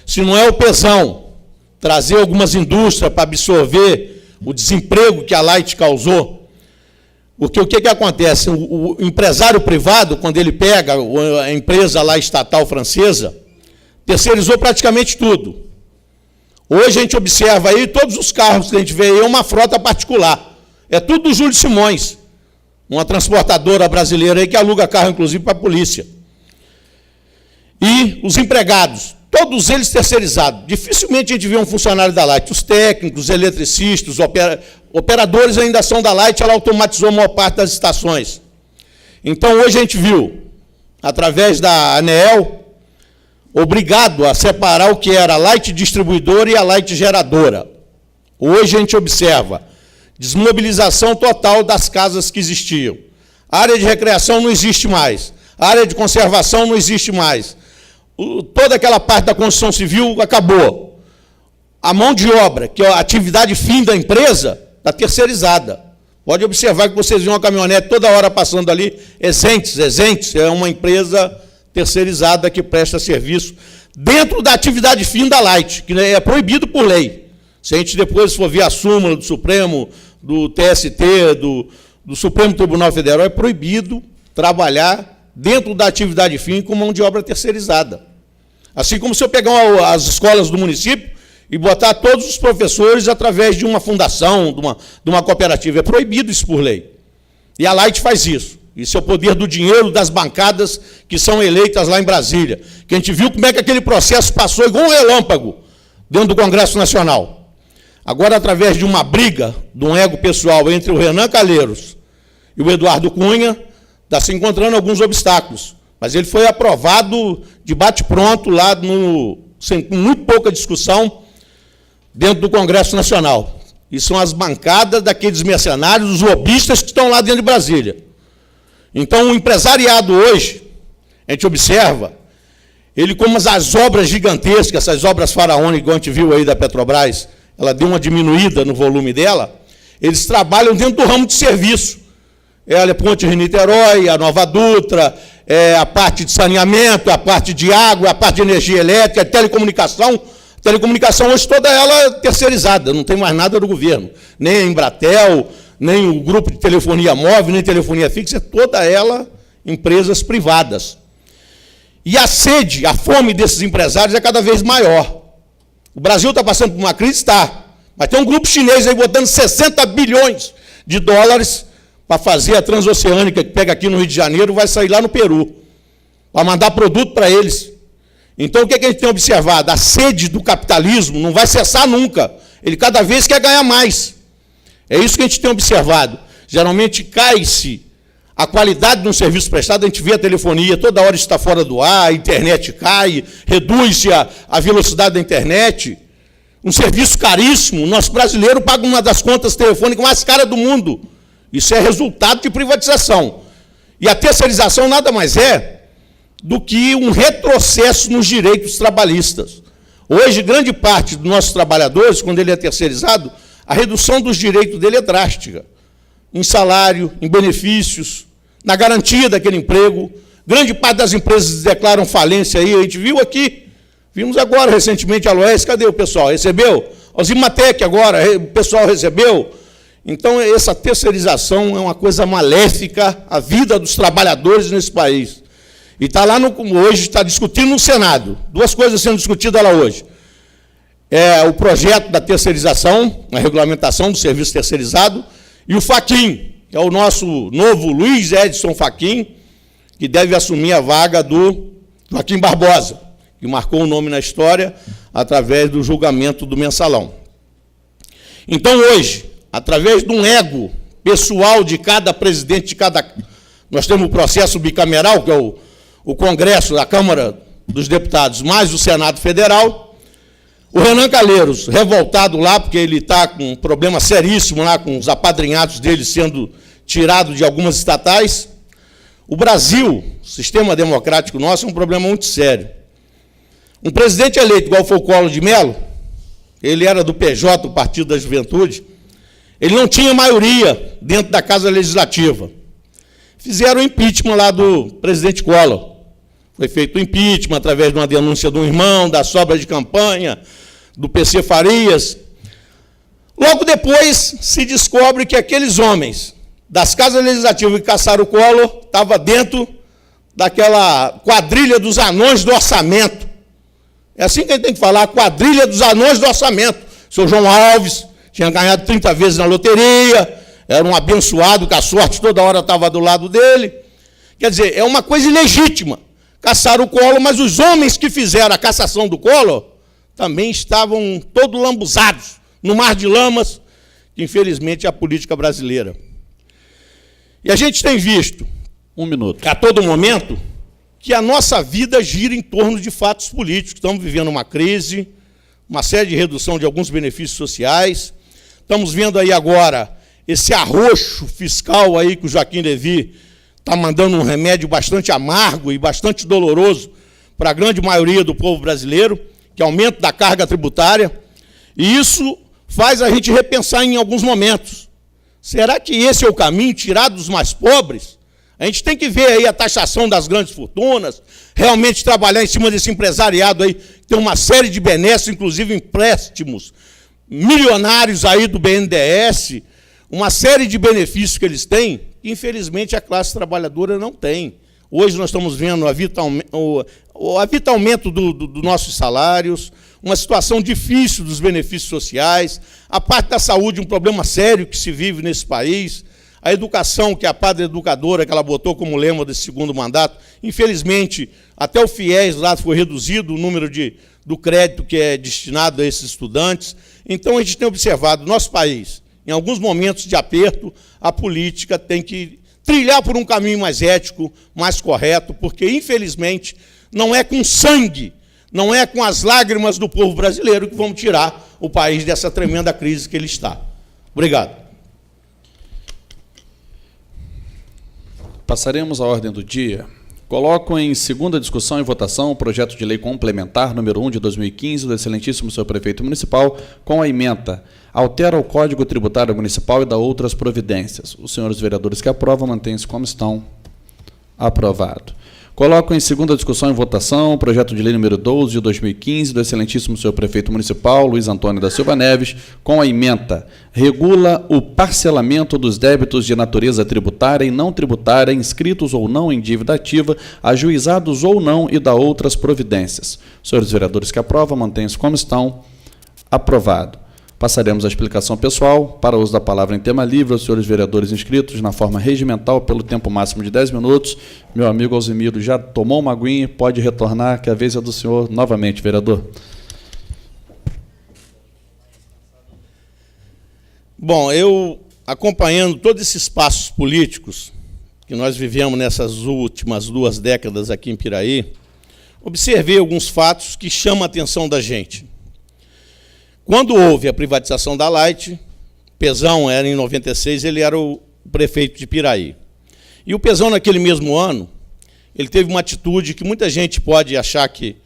Se não é o pesão trazer algumas indústrias para absorver o desemprego que a Light causou, porque o que acontece? O empresário privado, quando ele pega a empresa lá estatal francesa, terceirizou praticamente tudo. Hoje a gente observa aí, todos os carros que a gente vê aí é uma frota particular. É tudo do Júlio Simões, uma transportadora brasileira aí que aluga carro, inclusive, para a polícia. E os empregados, todos eles terceirizados. Dificilmente a gente vê um funcionário da Light. Os técnicos, os eletricistas, os operadores ainda são da Light, ela automatizou a maior parte das estações. Então, hoje a gente viu, através da ANEEL, obrigado a separar o que era a Light distribuidora e a Light geradora. Hoje a gente observa desmobilização total das casas que existiam. A área de recreação não existe mais. A área de conservação não existe mais. Toda aquela parte da construção civil acabou. A mão de obra, que é a atividade fim da empresa, está terceirizada. Pode observar que vocês veem uma caminhonete toda hora passando ali, Exentes, é uma empresa terceirizada que presta serviço dentro da atividade fim da Light, que é proibido por lei. Se a gente depois for ver a súmula do Supremo, do TST, do Supremo Tribunal Federal, é proibido trabalhar dentro da atividade fim com mão de obra terceirizada. Assim como se eu pegar as escolas do município e botar todos os professores através de uma fundação, de uma cooperativa. É proibido isso por lei. E a Light faz isso. Isso é o poder do dinheiro das bancadas que são eleitas lá em Brasília. Que a gente viu como é que aquele processo passou igual um relâmpago dentro do Congresso Nacional. Agora, através de uma briga, de um ego pessoal entre o Renan Calheiros e o Eduardo Cunha, está se encontrando alguns obstáculos. Mas ele foi aprovado de bate-pronto lá, com muito pouca discussão, dentro do Congresso Nacional. E são as bancadas daqueles mercenários, os lobistas que estão lá dentro de Brasília. Então, o empresariado hoje, a gente observa, ele como as obras gigantescas, essas obras faraônicas, que a gente viu aí da Petrobras, ela deu uma diminuída no volume dela, eles trabalham dentro do ramo de serviço. A Ponte Rio-Niterói, a Nova Dutra, a parte de saneamento, a parte de água, a parte de energia elétrica, a telecomunicação. Telecomunicação hoje toda ela terceirizada, não tem mais nada do governo. Nem a Embratel, nem o grupo de telefonia móvel, nem telefonia fixa, toda ela empresas privadas. E a sede, a fome desses empresários é cada vez maior. O Brasil está passando por uma crise? Está. Mas tem um grupo chinês aí botando 60 bilhões de dólares para fazer a transoceânica, que pega aqui no Rio de Janeiro, vai sair lá no Peru, para mandar produto para eles. Então, o que a gente tem observado? A sede do capitalismo não vai cessar nunca. Ele cada vez quer ganhar mais. É isso que a gente tem observado. Geralmente cai-se a qualidade de um serviço prestado, a gente vê a telefonia, toda hora está fora do ar, a internet cai, reduz-se a velocidade da internet. Um serviço caríssimo, o nosso brasileiro paga uma das contas telefônicas mais caras do mundo. Isso é resultado de privatização. E a terceirização nada mais é do que um retrocesso nos direitos trabalhistas. Hoje, grande parte dos nossos trabalhadores, quando ele é terceirizado, a redução dos direitos dele é drástica. Em salário, em benefícios, na garantia daquele emprego. Grande parte das empresas declaram falência aí, a gente viu aqui, vimos agora recentemente a Loes, cadê o pessoal? Recebeu? A Zimatec agora, o pessoal recebeu? Então, essa terceirização é uma coisa maléfica à vida dos trabalhadores nesse país. E está lá, hoje está discutindo no Senado, duas coisas sendo discutidas lá hoje. É o projeto da terceirização, a regulamentação do serviço terceirizado, e o Fachin, que é o nosso novo Luiz Edson Fachin, que deve assumir a vaga do Joaquim Barbosa, que marcou o nome na história através do julgamento do Mensalão. Então, hoje, através de um ego pessoal de cada presidente, de cada... Nós temos o processo bicameral, que é o Congresso, a Câmara dos Deputados, mais o Senado Federal. O Renan Calheiros, revoltado lá, porque ele está com um problema seríssimo lá, com os apadrinhados dele sendo tirados de algumas estatais. O Brasil, o sistema democrático nosso, é um problema muito sério. Um presidente eleito, igual foi o Collor de Mello, ele era do PJ, o Partido da Juventude, ele não tinha maioria dentro da Casa Legislativa. Fizeram o impeachment lá do presidente Collor. Foi feito o impeachment através de uma denúncia do irmão, da sobra de campanha, do PC Farias. Logo depois, se descobre que aqueles homens das casas legislativas que caçaram o Collor estavam dentro daquela quadrilha dos anões do orçamento. É assim que a gente tem que falar, a quadrilha dos anões do orçamento. O senhor João Alves tinha ganhado 30 vezes na loteria, era um abençoado, que a sorte toda hora estava do lado dele. Quer dizer, é uma coisa ilegítima. Caçaram o Collor, mas os homens que fizeram a cassação do Collor também estavam todos lambuzados no mar de lamas, que infelizmente é a política brasileira. E a gente tem visto, a todo momento, que a nossa vida gira em torno de fatos políticos. Estamos vivendo uma crise, uma série de redução de alguns benefícios sociais. Estamos vendo aí agora esse arroxo fiscal aí que o Joaquim Levy está mandando um remédio bastante amargo e bastante doloroso para a grande maioria do povo brasileiro, que é o aumento da carga tributária, e isso faz a gente repensar em alguns momentos. Será que esse é o caminho, tirar dos mais pobres? A gente tem que ver aí a taxação das grandes fortunas, realmente trabalhar em cima desse empresariado aí, que tem uma série de benesses, inclusive empréstimos milionários aí do BNDES, uma série de benefícios que eles têm, que infelizmente a classe trabalhadora não tem. Hoje nós estamos vendo o avitamento dos nossos salários, uma situação difícil dos benefícios sociais, a parte da saúde, um problema sério que se vive nesse país, a educação, que é a padre educadora, que ela botou como lema desse segundo mandato, infelizmente, até o FIES lá foi reduzido o número do crédito que é destinado a esses estudantes. Então, a gente tem observado, no nosso país, em alguns momentos de aperto, a política tem que trilhar por um caminho mais ético, mais correto, porque, infelizmente, não é com sangue, não é com as lágrimas do povo brasileiro que vamos tirar o país dessa tremenda crise que ele está. Obrigado. Passaremos à ordem do dia. Coloco em segunda discussão e votação o projeto de lei complementar número 1 de 2015 do excelentíssimo senhor prefeito municipal, com a ementa: altera o Código Tributário Municipal e dá outras providências. Os senhores vereadores que aprovam mantêm-se como estão. Aprovado. Coloco em segunda discussão e votação o projeto de lei número 12 de 2015 do excelentíssimo senhor prefeito municipal, Luiz Antônio da Silva Neves, com a ementa: regula o parcelamento dos débitos de natureza tributária e não tributária, inscritos ou não em dívida ativa, ajuizados ou não, e da outras providências. Senhores vereadores que aprovam, mantenham-se como estão. Aprovado. Passaremos à explicação pessoal. Para uso da palavra em tema livre, aos senhores vereadores inscritos na forma regimental pelo tempo máximo de 10 minutos. Meu amigo Alzimiro já tomou uma aguinha, pode retornar, que a vez é do senhor novamente, vereador. Bom, eu, acompanhando todos esses passos políticos que nós vivemos nessas últimas 2 décadas aqui em Piraí, observei alguns fatos que chamam a atenção da gente. Quando houve a privatização da Light, Pezão era em 96, ele era o prefeito de Piraí. E o Pezão, naquele mesmo ano, ele teve uma atitude que muita gente pode achar que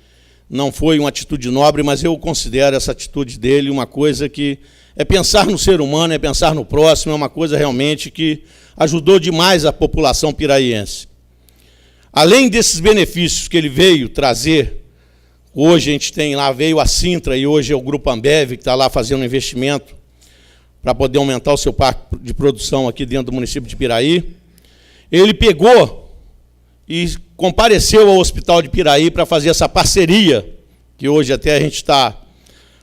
não foi uma atitude nobre, mas eu considero essa atitude dele uma coisa que é pensar no ser humano, é pensar no próximo, é uma coisa realmente que ajudou demais a população piraiense. Além desses benefícios que ele veio trazer, hoje a gente tem lá, veio a Sintra e hoje é o Grupo Ambev, que está lá fazendo um investimento para poder aumentar o seu parque de produção aqui dentro do município de Piraí. Ele pegou e compareceu ao Hospital de Piraí para fazer essa parceria, que hoje até a gente está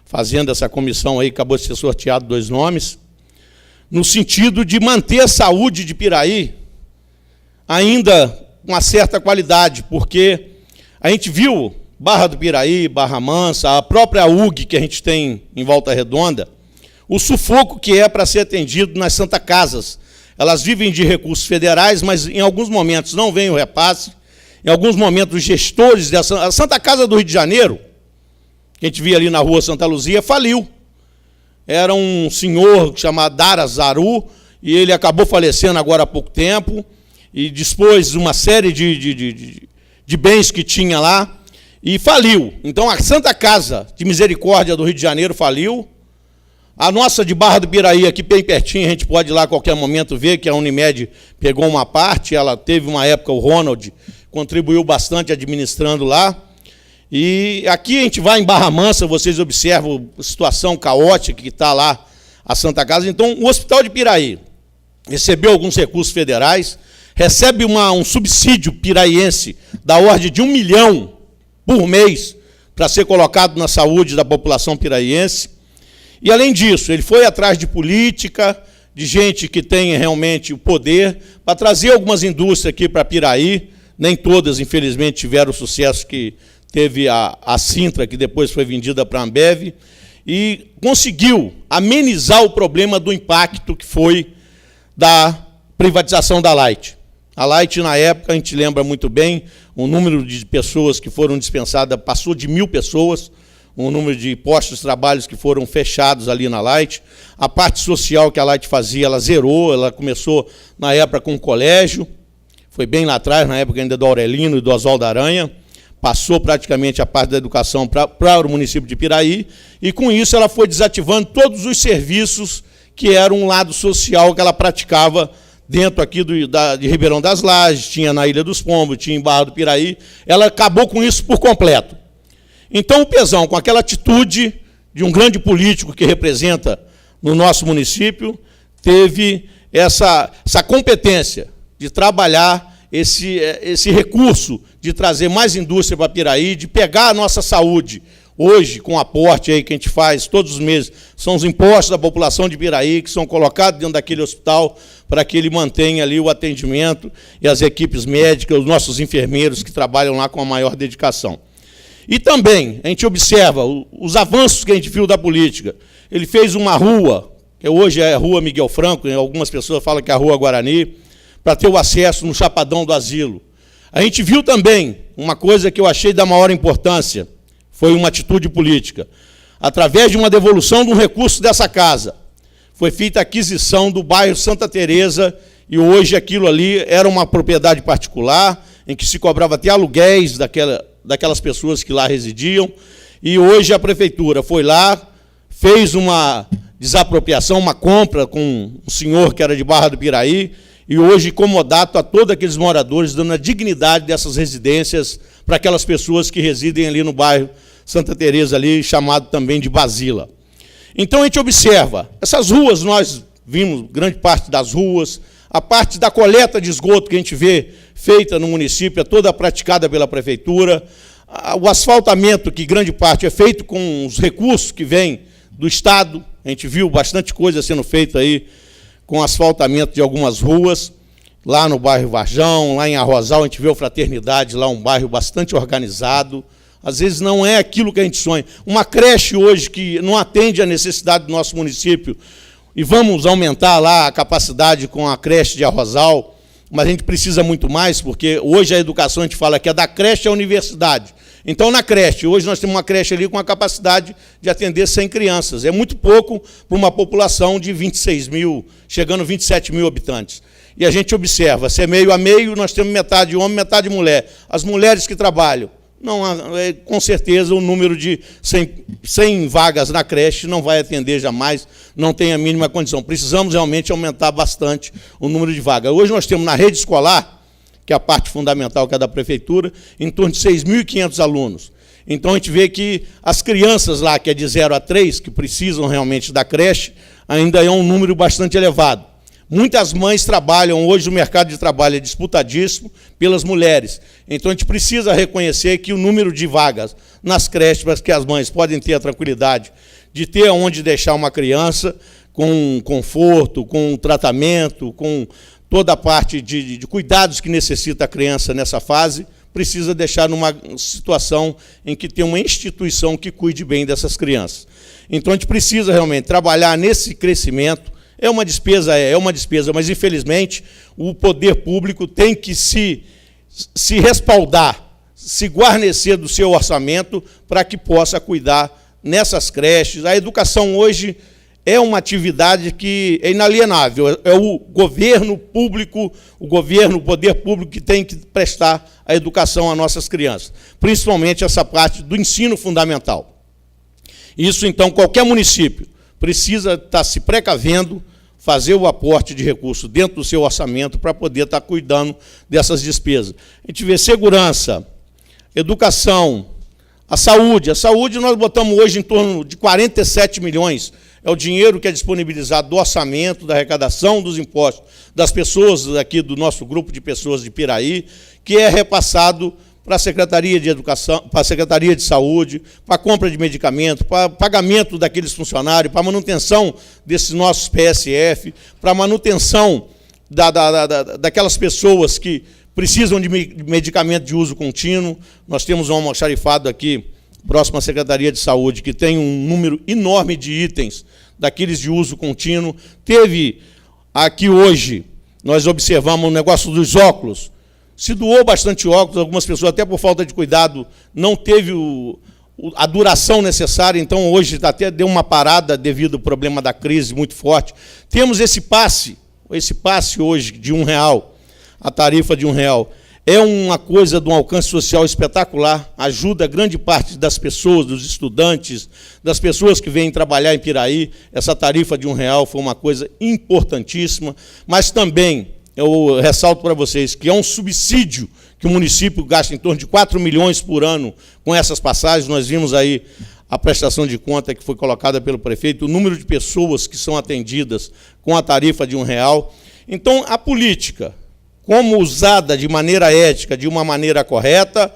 fazendo essa comissão aí, acabou de ser sorteado 2 nomes, no sentido de manter a saúde de Piraí ainda com uma certa qualidade, porque a gente viu Barra do Piraí, Barra Mansa, a própria UG que a gente tem em Volta Redonda, o sufoco que é para ser atendido nas Santa Casas. Elas vivem de recursos federais, mas em alguns momentos não vem o repasse, em alguns momentos os gestores dessa... A Santa Casa do Rio de Janeiro, que a gente via ali na rua Santa Luzia, faliu. Era um senhor chamado Dara Zaru, e ele acabou falecendo agora há pouco tempo, e dispôs uma série de bens que tinha lá, e faliu. Então, a Santa Casa de Misericórdia do Rio de Janeiro faliu. A nossa de Barra do Piraí, aqui bem pertinho, a gente pode ir lá a qualquer momento ver que a Unimed pegou uma parte, ela teve uma época, o Ronald contribuiu bastante administrando lá. E aqui a gente vai em Barra Mansa, vocês observam a situação caótica que está lá a Santa Casa. Então, o Hospital de Piraí recebeu alguns recursos federais, recebe um subsídio piraiense da ordem de 1 milhão por mês para ser colocado na saúde da população piraiense. E, além disso, ele foi atrás de política, de gente que tem realmente o poder, para trazer algumas indústrias aqui para Piraí. Nem todas, infelizmente, tiveram o sucesso que teve a Sintra, que depois foi vendida para a Ambev, e conseguiu amenizar o problema do impacto que foi da privatização da Light. A Light, na época, a gente lembra muito bem, o número de pessoas que foram dispensadas passou de 1.000 pessoas, o número de postos de trabalho que foram fechados ali na Light. A parte social que a Light fazia, ela zerou, ela começou, na época, com o colégio, foi bem lá atrás, na época ainda do Aurelino e do Oswaldo Aranha, passou praticamente a parte da educação para o município de Piraí, e com isso ela foi desativando todos os serviços que eram um lado social que ela praticava dentro aqui de Ribeirão das Lajes, tinha na Ilha dos Pombos, tinha em Barra do Piraí. Ela acabou com isso por completo. Então o Pezão, com aquela atitude de um grande político que representa no nosso município, teve essa competência de trabalhar esse recurso, de trazer mais indústria para Piraí, de pegar a nossa saúde. Hoje, com o aporte aí que a gente faz todos os meses, são os impostos da população de Piraí que são colocados dentro daquele hospital para que ele mantenha ali o atendimento e as equipes médicas, os nossos enfermeiros que trabalham lá com a maior dedicação. E também, a gente observa os avanços que a gente viu da política. Ele fez uma rua, que hoje é a Rua Miguel Franco, algumas pessoas falam que é a Rua Guarani, para ter o acesso no Chapadão do Asilo. A gente viu também uma coisa que eu achei da maior importância, foi uma atitude política. Através de uma devolução de um recurso dessa casa, foi feita a aquisição do bairro Santa Teresa, e hoje aquilo ali era uma propriedade particular, em que se cobrava até aluguéis daquelas pessoas que lá residiam, e hoje a prefeitura foi lá, fez uma desapropriação, uma compra com um senhor que era de Barra do Piraí, e hoje comodato a todos aqueles moradores, dando a dignidade dessas residências para aquelas pessoas que residem ali no bairro Santa Teresa, ali, chamado também de Basila. Então a gente observa, essas ruas, nós vimos grande parte das ruas, a parte da coleta de esgoto que a gente vê feita no município, é toda praticada pela prefeitura, o asfaltamento, que grande parte é feito com os recursos que vêm do Estado, a gente viu bastante coisa sendo feita aí com asfaltamento de algumas ruas, lá no bairro Varjão, lá em Arrozal, a gente vê o Fraternidade, lá um bairro bastante organizado. Às vezes não é aquilo que a gente sonha. Uma creche hoje que não atende à necessidade do nosso município, e vamos aumentar lá a capacidade com a creche de Arrozal, mas a gente precisa muito mais, porque hoje a educação, a gente fala que é da creche à universidade. Então, na creche, hoje nós temos uma creche ali com a capacidade de atender 100 crianças. É muito pouco para uma população de 26 mil, chegando a 27 mil habitantes. E a gente observa, se é meio a meio, nós temos metade homem, metade mulher. As mulheres que trabalham, não, com certeza o número de 100 vagas na creche não vai atender jamais, não tem a mínima condição. Precisamos realmente aumentar bastante o número de vagas. Hoje nós temos na rede escolar, que é a parte fundamental, que é da prefeitura, em torno de 6.500 alunos. Então a gente vê que as crianças lá, que é de 0 a 3, que precisam realmente da creche, ainda é um número bastante elevado. Muitas mães trabalham, hoje o mercado de trabalho é disputadíssimo pelas mulheres. Então a gente precisa reconhecer que o número de vagas nas creches, para que as mães podem ter a tranquilidade de ter onde deixar uma criança, com conforto, com tratamento, com toda a parte de cuidados que necessita a criança nessa fase, precisa deixar numa situação em que tem uma instituição que cuide bem dessas crianças. Então a gente precisa realmente trabalhar nesse crescimento. É uma despesa, mas infelizmente o poder público tem que se respaldar, se guarnecer do seu orçamento para que possa cuidar nessas creches. A educação hoje é uma atividade que é inalienável, é o governo público, o poder público que tem que prestar a educação às nossas crianças, principalmente essa parte do ensino fundamental. Isso, então, qualquer município precisa estar se precavendo, fazer o aporte de recursos dentro do seu orçamento para poder estar cuidando dessas despesas. A gente vê segurança, educação, a saúde. A saúde nós botamos hoje em torno de 47 milhões. É o dinheiro que é disponibilizado do orçamento, da arrecadação dos impostos das pessoas aqui do nosso grupo de pessoas de Piraí, que é repassado para a Secretaria de Educação, para a Secretaria de Saúde, para a compra de medicamento, para pagamento daqueles funcionários, para a manutenção desses nossos PSF, para a manutenção daquelas pessoas que precisam de medicamento de uso contínuo. Nós temos um almoxarifado aqui, próximo à Secretaria de Saúde, que tem um número enorme de itens daqueles de uso contínuo. Teve aqui hoje, nós observamos o negócio dos óculos. Se doou bastante óculos, algumas pessoas, até por falta de cuidado, não teve a duração necessária, então hoje até deu uma parada devido ao problema da crise muito forte. Temos esse passe hoje de R$1, a tarifa de R$1. É uma coisa de um alcance social espetacular, ajuda grande parte das pessoas, dos estudantes, das pessoas que vêm trabalhar em Piraí. Essa tarifa de R$1 foi uma coisa importantíssima, mas também eu ressalto para vocês que é um subsídio que o município gasta em torno de 4 milhões por ano com essas passagens. Nós vimos aí a prestação de conta que foi colocada pelo prefeito, o número de pessoas que são atendidas com a tarifa de R$1. Então, a política, como usada de maneira ética, de uma maneira correta,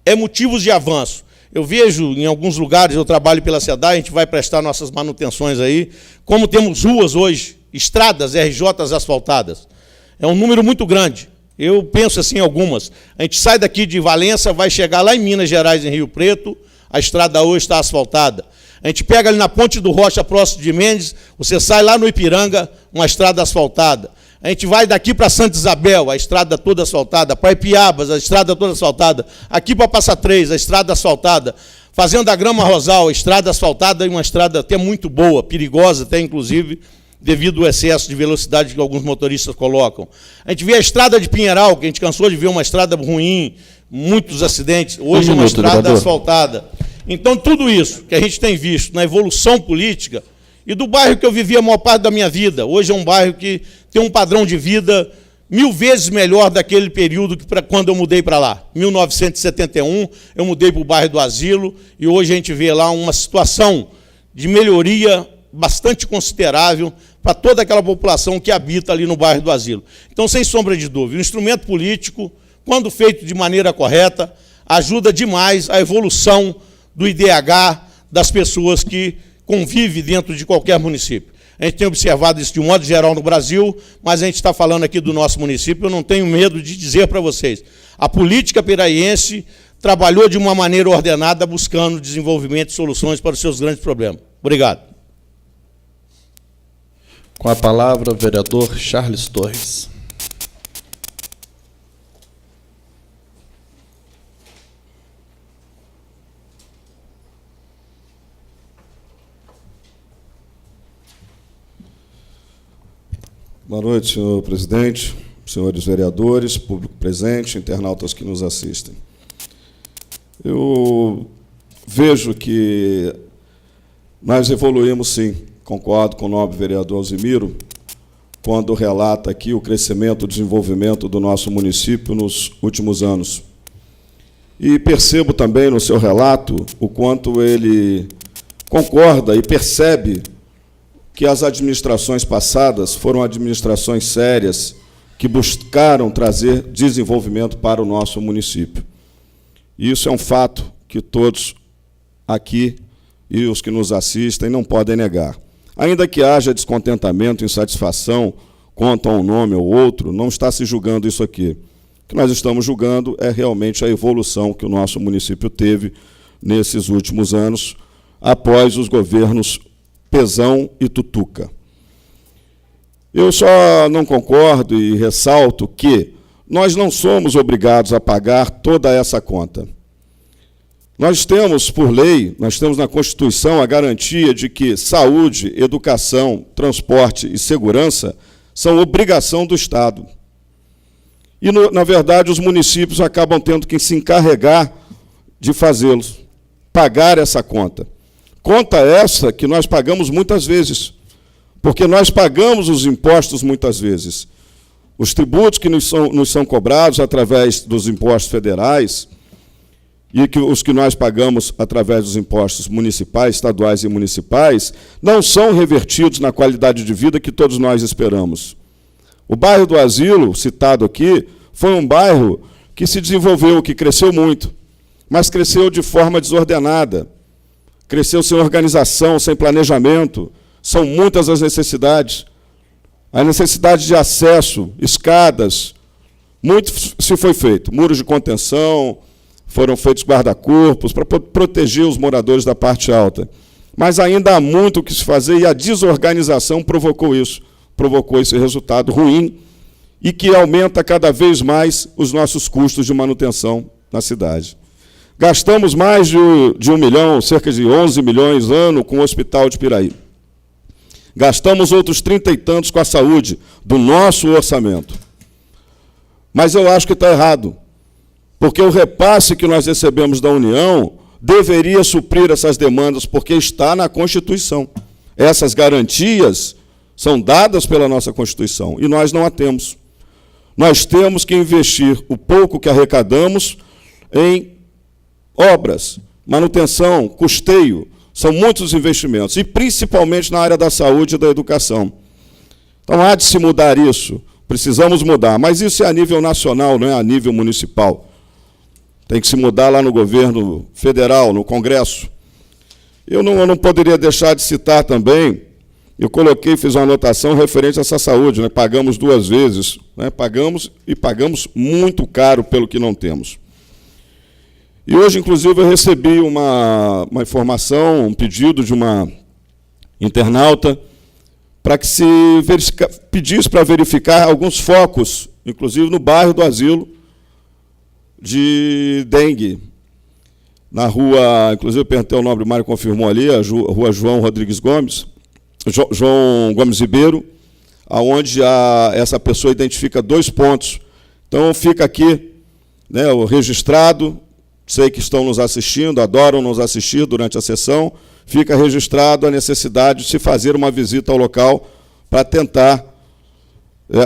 é motivo de avanço. Eu vejo em alguns lugares, eu trabalho pela SEDAI, a gente vai prestar nossas manutenções aí, como temos ruas hoje, estradas, RJs asfaltadas. É um número muito grande. Eu penso assim em algumas. A gente sai daqui de Valença, vai chegar lá em Minas Gerais, em Rio Preto, a estrada hoje está asfaltada. A gente pega ali na Ponte do Rocha, próximo de Mendes, você sai lá no Ipiranga, uma estrada asfaltada. A gente vai daqui para Santa Isabel, a estrada toda asfaltada. Para Ipiabas, a estrada toda asfaltada. Aqui para Passa Três, a estrada asfaltada. Fazenda Grama Rosal, a estrada asfaltada, e uma estrada até muito boa, perigosa até inclusive, devido ao excesso de velocidade que alguns motoristas colocam. A gente vê a estrada de Pinheiral, que a gente cansou de ver uma estrada ruim, muitos acidentes, hoje é uma estrada asfaltada. Então, tudo isso que a gente tem visto na evolução política, e do bairro que eu vivi a maior parte da minha vida, hoje é um bairro que tem um padrão de vida 1000 vezes melhor daquele período que quando eu mudei para lá. 1971, eu mudei para o bairro do Asilo, e hoje a gente vê lá uma situação de melhoria bastante considerável para toda aquela população que habita ali no bairro do Asilo. Então, sem sombra de dúvida, o instrumento político, quando feito de maneira correta, ajuda demais a evolução do IDH das pessoas que convivem dentro de qualquer município. A gente tem observado isso de um modo geral no Brasil, mas a gente está falando aqui do nosso município. Eu não tenho medo de dizer para vocês, a política piraiense trabalhou de uma maneira ordenada, buscando desenvolvimento e soluções para os seus grandes problemas. Obrigado. Com a palavra, o vereador Charles Torres. Boa noite, senhor presidente, senhores vereadores, público presente, internautas que nos assistem. Eu vejo que nós evoluímos, sim. Concordo com o nobre vereador Alzimiro, quando relata aqui o crescimento e desenvolvimento do nosso município nos últimos anos. E percebo também no seu relato o quanto ele concorda e percebe que as administrações passadas foram administrações sérias que buscaram trazer desenvolvimento para o nosso município. Isso é um fato que todos aqui e os que nos assistem não podem negar. Ainda que haja descontentamento, insatisfação quanto a um nome ou outro, não está se julgando isso aqui. O que nós estamos julgando é realmente a evolução que o nosso município teve nesses últimos anos, após os governos Pezão e Tutuca. Eu só não concordo e ressalto que nós não somos obrigados a pagar toda essa conta. Nós temos, por lei, nós temos na Constituição a garantia de que saúde, educação, transporte e segurança são obrigação do Estado. E, na verdade, os municípios acabam tendo que se encarregar de fazê-los, pagar essa conta. Conta essa que nós pagamos muitas vezes, porque nós pagamos os impostos muitas vezes. Os tributos que nos são cobrados através dos impostos federais e os que nós pagamos através dos impostos municipais, estaduais e municipais, não são revertidos na qualidade de vida que todos nós esperamos. O bairro do Asilo, citado aqui, foi um bairro que se desenvolveu, que cresceu muito, mas cresceu de forma desordenada. Cresceu sem organização, sem planejamento. São muitas as necessidades. A necessidade de acesso, escadas, muito se foi feito. Muros de contenção, foram feitos guarda-corpos para proteger os moradores da parte alta. Mas ainda há muito o que se fazer e a desorganização provocou isso. Provocou esse resultado ruim e que aumenta cada vez mais os nossos custos de manutenção na cidade. Gastamos mais de 1 milhão, cerca de 11 milhões ano com o Hospital de Piraí. Gastamos outros 30 e tantos com a saúde, do nosso orçamento. Mas eu acho que está errado, porque o repasse que nós recebemos da União deveria suprir essas demandas, porque está na Constituição. Essas garantias são dadas pela nossa Constituição, e nós não a temos. Nós temos que investir o pouco que arrecadamos em obras, manutenção, custeio, são muitos investimentos, e principalmente na área da saúde e da educação. Então, há de se mudar isso, precisamos mudar, mas isso é a nível nacional, não é a nível municipal. Tem que se mudar lá no governo federal, no Congresso. Eu não poderia deixar de citar também, eu coloquei, fiz uma anotação referente a essa saúde, né? Pagamos 2 vezes, né? Pagamos muito caro pelo que não temos. E hoje, inclusive, eu recebi uma informação, um pedido de uma internauta para que se pedisse para verificar alguns focos, inclusive no bairro do Asilo, de dengue. Na rua, inclusive, eu perguntei ao nobre Mário, confirmou ali, a rua João Rodrigues Gomes, João Gomes Ribeiro, onde essa pessoa identifica 2 pontos. Então, fica aqui, né, o registrado. Sei que estão nos assistindo, adoram nos assistir durante a sessão. Fica registrado a necessidade de se fazer uma visita ao local para tentar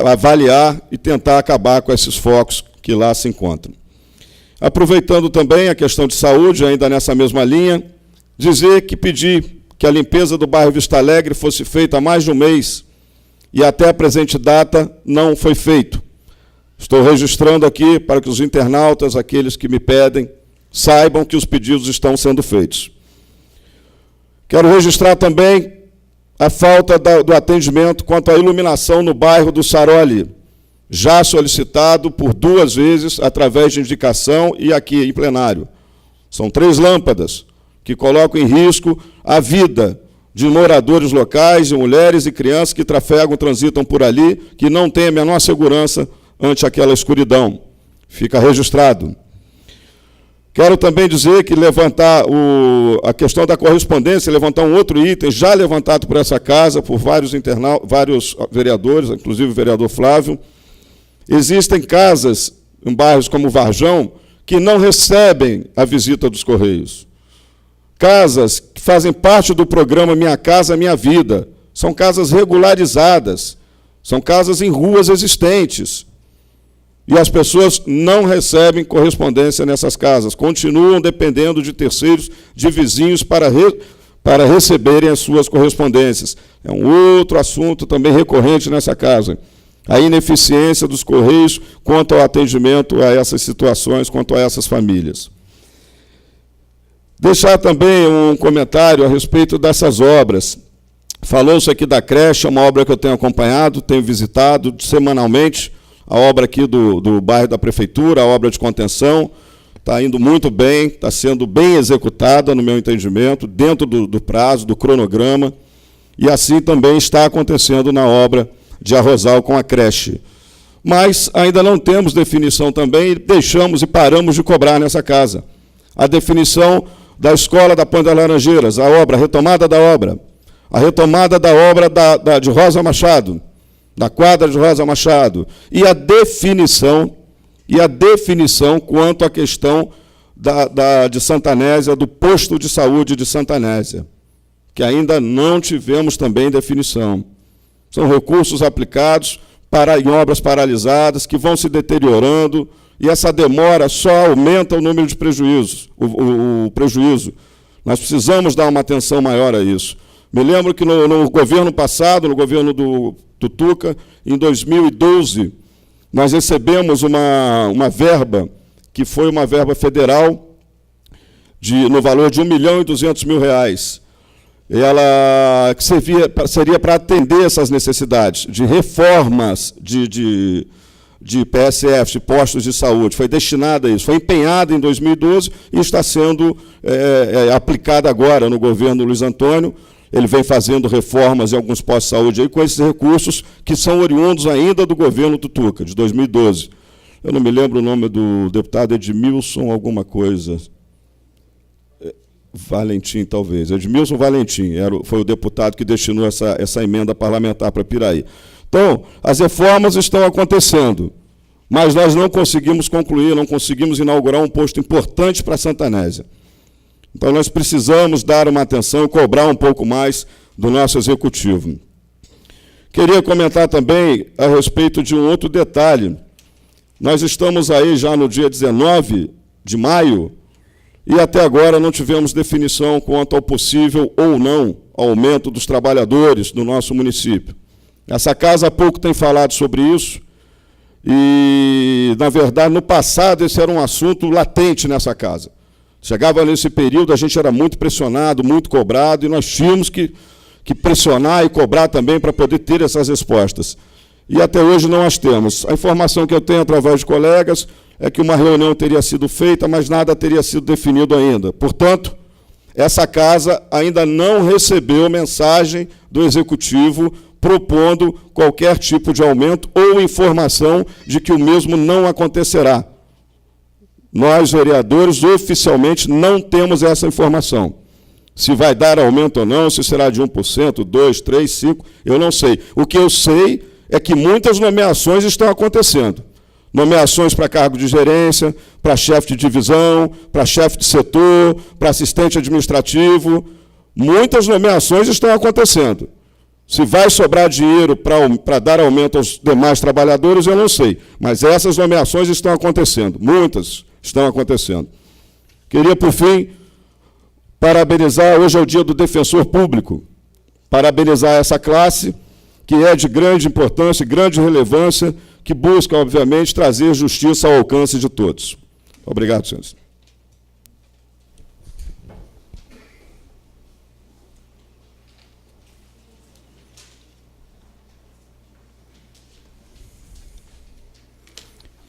avaliar e tentar acabar com esses focos que lá se encontram. Aproveitando também a questão de saúde, ainda nessa mesma linha, dizer que pedi que a limpeza do bairro Vista Alegre fosse feita há mais de um mês e até a presente data não foi feito. Estou registrando aqui para que os internautas, aqueles que me pedem, saibam que os pedidos estão sendo feitos. Quero registrar também a falta do atendimento quanto à iluminação no bairro do Saroli, já solicitado por 2 vezes através de indicação e aqui em plenário. São 3 lâmpadas que colocam em risco a vida de moradores locais, de mulheres e crianças que trafegam, transitam por ali, que não têm a menor segurança ante aquela escuridão. Fica registrado. Quero também dizer que levantar a questão da correspondência, levantar um outro item já levantado por essa casa, por vários vereadores, inclusive o vereador Flávio. Existem casas em bairros como Varjão que não recebem a visita dos Correios. Casas que fazem parte do programa Minha Casa Minha Vida. São casas regularizadas, são casas em ruas existentes. E as pessoas não recebem correspondência nessas casas, continuam dependendo de terceiros, de vizinhos, para receberem as suas correspondências. É um outro assunto também recorrente nessa casa. A ineficiência dos Correios quanto ao atendimento a essas situações, quanto a essas famílias. Deixar também um comentário a respeito dessas obras. Falou-se aqui da creche, é uma obra que eu tenho acompanhado, tenho visitado semanalmente, a obra aqui do bairro da Prefeitura, a obra de contenção, está indo muito bem, está sendo bem executada, no meu entendimento, dentro do prazo, do cronograma, e assim também está acontecendo na obra de Arrozal com a creche. Mas ainda não temos definição também, e deixamos e paramos de cobrar nessa casa. A definição da escola da Ponte das Laranjeiras, a obra, a retomada da obra de Rosa Machado, da quadra de Rosa Machado, e a definição quanto à questão de Santanésia, do posto de saúde de Santanésia, que ainda não tivemos também definição. São recursos aplicados em obras paralisadas, que vão se deteriorando, e essa demora só aumenta o número de prejuízos, o prejuízo. Nós precisamos dar uma atenção maior a isso. Me lembro que no governo passado, no governo do Tuca, em 2012, nós recebemos uma verba, que foi uma verba federal, no valor de R$ 1.200.000. Ela seria para atender essas necessidades de reformas de PSF, de postos de saúde. Foi destinada a isso, foi empenhada em 2012 e está sendo aplicada agora no governo Luiz Antônio. Ele vem fazendo reformas em alguns postos de saúde aí, com esses recursos que são oriundos ainda do governo Tuca, de 2012. Eu não me lembro o nome do deputado, Edmilson alguma coisa. Valentim, talvez. Edmilson Valentim foi o deputado que destinou essa emenda parlamentar para Piraí. Então, as reformas estão acontecendo, mas nós não conseguimos concluir, não conseguimos inaugurar um posto importante para Santanésia. Então, nós precisamos dar uma atenção e cobrar um pouco mais do nosso executivo. Queria comentar também a respeito de um outro detalhe. Nós estamos aí já no dia 19 de maio e até agora não tivemos definição quanto ao possível ou não aumento dos trabalhadores no nosso município. Essa casa há pouco tem falado sobre isso e, na verdade, no passado esse era um assunto latente nessa casa. Chegava nesse período, a gente era muito pressionado, muito cobrado, e nós tínhamos que pressionar e cobrar também para poder ter essas respostas. E até hoje não as temos. A informação que eu tenho através de colegas é que uma reunião teria sido feita, mas nada teria sido definido ainda. Portanto, essa casa ainda não recebeu mensagem do Executivo propondo qualquer tipo de aumento ou informação de que o mesmo não acontecerá. Nós, vereadores, oficialmente não temos essa informação. Se vai dar aumento ou não, se será de 1%, 2%, 3%, 5%, eu não sei. O que eu sei é que muitas nomeações estão acontecendo. Nomeações para cargo de gerência, para chefe de divisão, para chefe de setor, para assistente administrativo. Muitas nomeações estão acontecendo. Se vai sobrar dinheiro para dar aumento aos demais trabalhadores, eu não sei. Mas essas nomeações estão acontecendo, muitas estão acontecendo. Queria, por fim, parabenizar, hoje é o dia do defensor público, parabenizar essa classe, que é de grande importância e grande relevância, que busca, obviamente, trazer justiça ao alcance de todos. Obrigado, senhores.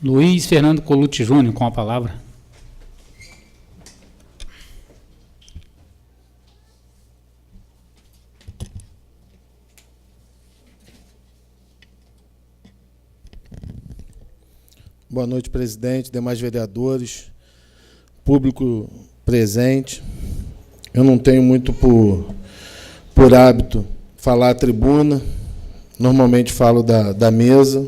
Luiz Fernando Colucci Júnior, com a palavra. Boa noite, presidente, demais vereadores, público presente. Eu não tenho muito por hábito falar à tribuna, normalmente falo da mesa,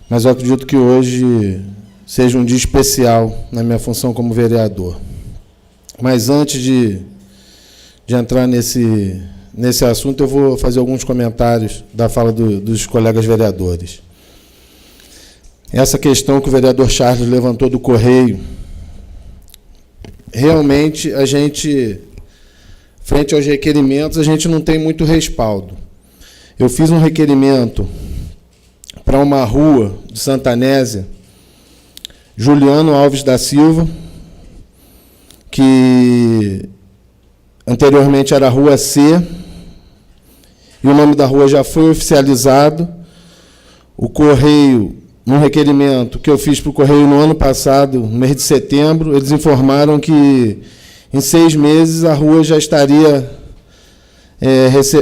mas eu acredito que hoje seja um dia especial na minha função como vereador. Mas antes de entrar nesse assunto, eu vou fazer alguns comentários da fala dos colegas vereadores. Essa questão que o vereador Charles levantou do Correio, realmente a gente, frente aos requerimentos, a gente não tem muito respaldo. Eu fiz um requerimento para uma rua de Santa Anésia, Juliano Alves da Silva, que anteriormente era Rua C, e o nome da rua já foi oficializado. O Correio, num requerimento que eu fiz para o Correio no ano passado, no mês de setembro, eles informaram que em 6 meses a rua já estaria,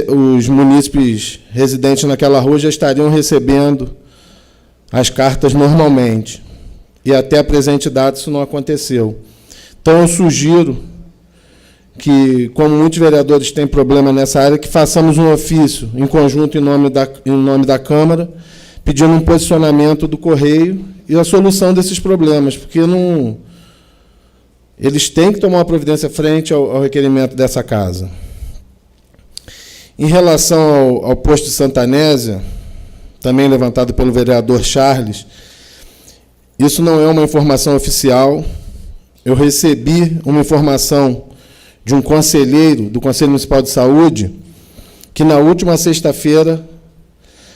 os munícipes residentes naquela rua já estariam recebendo as cartas normalmente. E até a presente data isso não aconteceu. Então eu sugiro que, como muitos vereadores têm problema nessa área, que façamos um ofício em conjunto em nome da Câmara, pedindo um posicionamento do Correio e a solução desses problemas, porque eles têm que tomar uma providência frente ao requerimento dessa casa. Em relação ao posto de Santa Anésia, também levantado pelo vereador Charles, isso não é uma informação oficial. Eu recebi uma informação de um conselheiro do Conselho Municipal de Saúde, que na última sexta-feira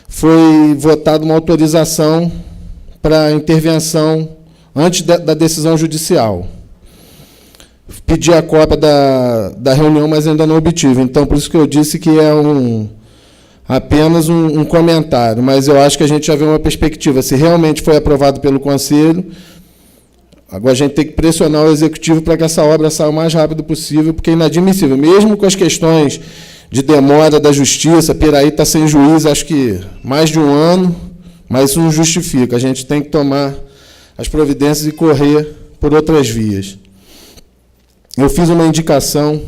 foi votada uma autorização para intervenção antes da decisão judicial. Pedi a cópia da reunião, mas ainda não obtive. Então, por isso que eu disse que é apenas um comentário, mas eu acho que a gente já vê uma perspectiva. Se realmente foi aprovado pelo Conselho, agora a gente tem que pressionar o Executivo para que essa obra saia o mais rápido possível, porque é inadmissível. Mesmo com as questões de demora da Justiça, Piraí está sem juiz, acho que mais de 1 ano, mas isso não justifica. A gente tem que tomar as providências e correr por outras vias. Eu fiz uma indicação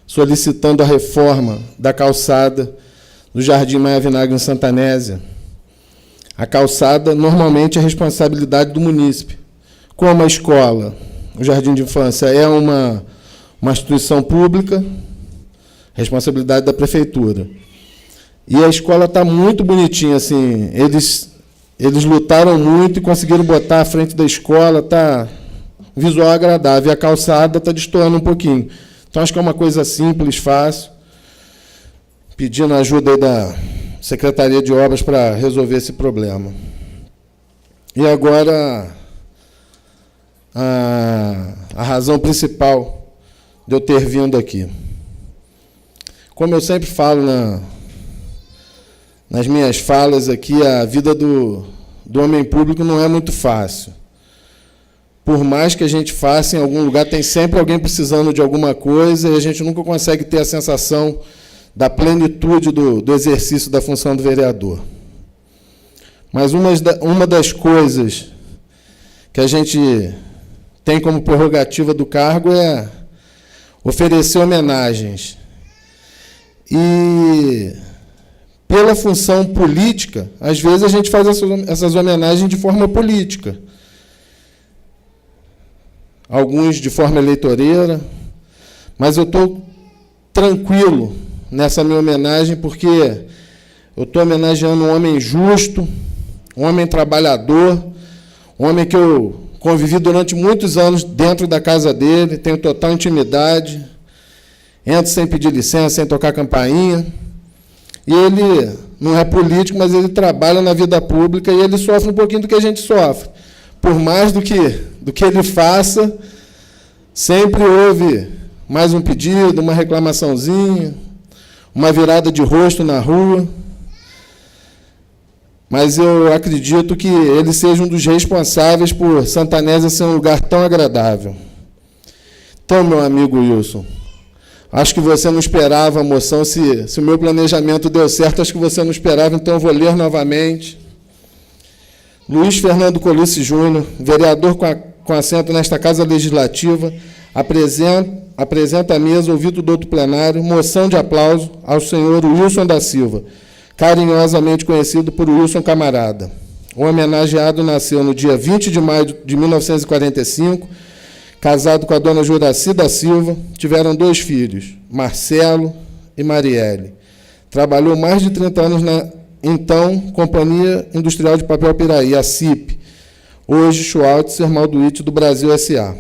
solicitando a reforma da calçada do Jardim Maia Vinagre, em Santa Anésia. A calçada, normalmente, é responsabilidade do munícipe. Como a escola, o Jardim de Infância, é uma instituição pública, responsabilidade da prefeitura. E a escola está muito bonitinha, assim, eles lutaram muito e conseguiram botar à frente da escola, está visual agradável, e a calçada está destoando um pouquinho. Então, acho que é uma coisa simples, fácil, pedindo a ajuda aí da Secretaria de Obras para resolver esse problema. E agora, a razão principal de eu ter vindo aqui. Como eu sempre falo nas minhas falas aqui, a vida do homem público não é muito fácil. Por mais que a gente faça, em algum lugar tem sempre alguém precisando de alguma coisa e a gente nunca consegue ter a sensação da plenitude do exercício da função do vereador. Mas uma das coisas que a gente tem como prerrogativa do cargo é oferecer homenagens. E, pela função política, às vezes a gente faz essas homenagens de forma política. Alguns de forma eleitoreira, mas eu estou tranquilo nessa minha homenagem, porque eu estou homenageando um homem justo, um homem trabalhador, um homem que eu convivi durante muitos anos dentro da casa dele, tenho total intimidade, entro sem pedir licença, sem tocar campainha. E ele não é político, mas ele trabalha na vida pública e ele sofre um pouquinho do que a gente sofre. Por mais do que ele faça, sempre houve mais um pedido, uma reclamaçãozinha, uma virada de rosto na rua. Mas eu acredito que ele seja um dos responsáveis por Santanésia ser um lugar tão agradável. Então, meu amigo Wilson, acho que você não esperava a moção, se o meu planejamento deu certo, acho que você não esperava, então eu vou ler novamente. Luiz Fernando Colucci Júnior, vereador com assento nesta Casa Legislativa, apresenta à mesa, ouvido do outro plenário, moção de aplauso ao senhor Wilson da Silva, carinhosamente conhecido por Wilson Camarada. O homenageado nasceu no dia 20 de maio de 1945, casado com a dona Juraci da Silva, tiveram 2 filhos, Marcelo e Marielle. Trabalhou mais de 30 anos na, então, Companhia Industrial de Papel Piraí, a CIP, hoje Schwartz Malduit do Brasil S.A.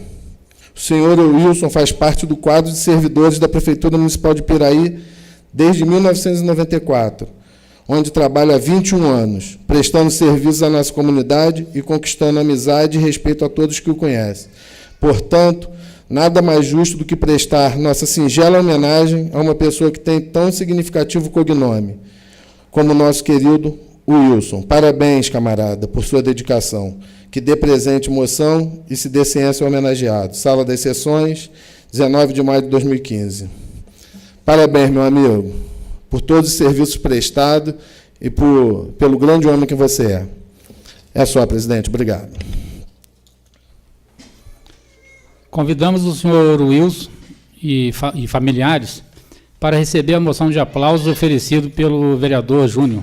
O senhor Wilson faz parte do quadro de servidores da Prefeitura Municipal de Piraí desde 1994, onde trabalha há 21 anos, prestando serviços à nossa comunidade e conquistando amizade e respeito a todos que o conhecem. Portanto, nada mais justo do que prestar nossa singela homenagem a uma pessoa que tem tão significativo cognome, como o nosso querido Wilson. Parabéns, camarada, por sua dedicação. Que dê presente moção e se dê ciência ao homenageado. Sala das Sessões, 19 de maio de 2015. Parabéns, meu amigo, por todos os serviços prestados e pelo grande homem que você é. É só, presidente. Obrigado. Convidamos o senhor Wilson e familiares para receber a moção de aplausos oferecido pelo vereador Júnior.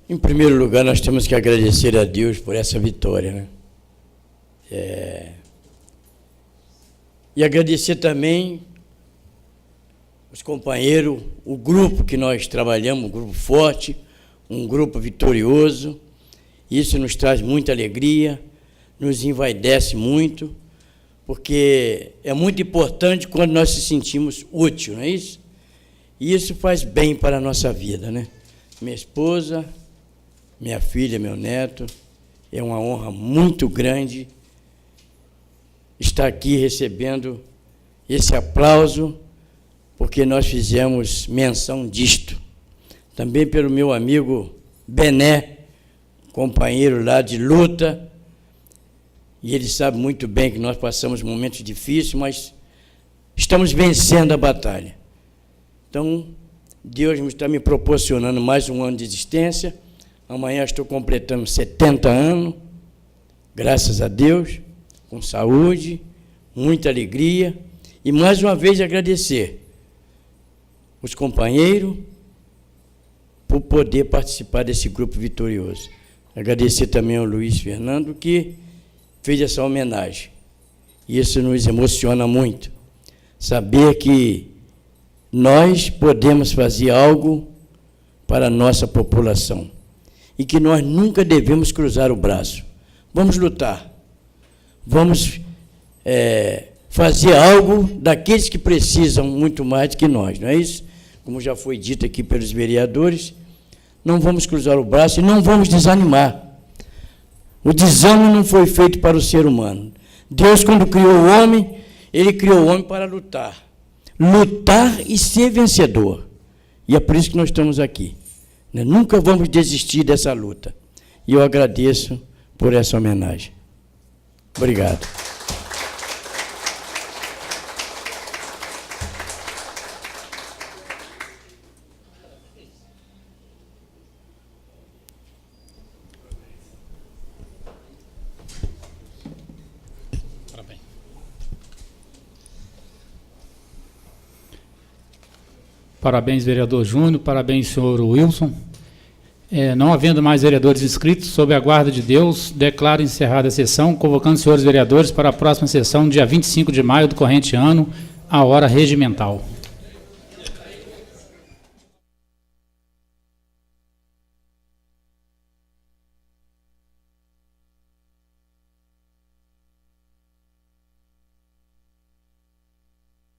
Em primeiro lugar, nós temos que agradecer a Deus por essa vitória, né? E agradecer também os companheiros, o grupo que nós trabalhamos, um grupo forte, um grupo vitorioso. Isso nos traz muita alegria, nos envaidece muito, porque é muito importante quando nós se sentimos úteis, não é isso? E isso faz bem para a nossa vida, né? Minha esposa, minha filha, meu neto, é uma honra muito grande estar aqui recebendo esse aplauso, porque nós fizemos menção disto. Também pelo meu amigo Bené, companheiro lá de luta, e ele sabe muito bem que nós passamos momentos difíceis, mas estamos vencendo a batalha. Então, Deus está me proporcionando mais um ano de existência. Amanhã estou completando 70 anos, graças a Deus, com saúde, muita alegria, e mais uma vez agradecer os companheiros por poder participar desse grupo vitorioso. Agradecer também ao Luiz Fernando, que fez essa homenagem. E isso nos emociona muito. Saber que nós podemos fazer algo para a nossa população. E que nós nunca devemos cruzar o braço. Vamos lutar. Vamos fazer algo daqueles que precisam muito mais do que nós, não é isso? Como já foi dito aqui pelos vereadores, não vamos cruzar o braço e não vamos desanimar. O desânimo não foi feito para o ser humano. Deus, quando criou o homem, Ele criou o homem para lutar. Lutar e ser vencedor. E é por isso que nós estamos aqui. Nunca vamos desistir dessa luta. E eu agradeço por essa homenagem. Obrigado. Parabéns, vereador Júnior. Parabéns, senhor Wilson. Não havendo mais vereadores inscritos, sob a guarda de Deus, declaro encerrada a sessão, convocando os senhores vereadores para a próxima sessão, dia 25 de maio do corrente ano, à hora regimental.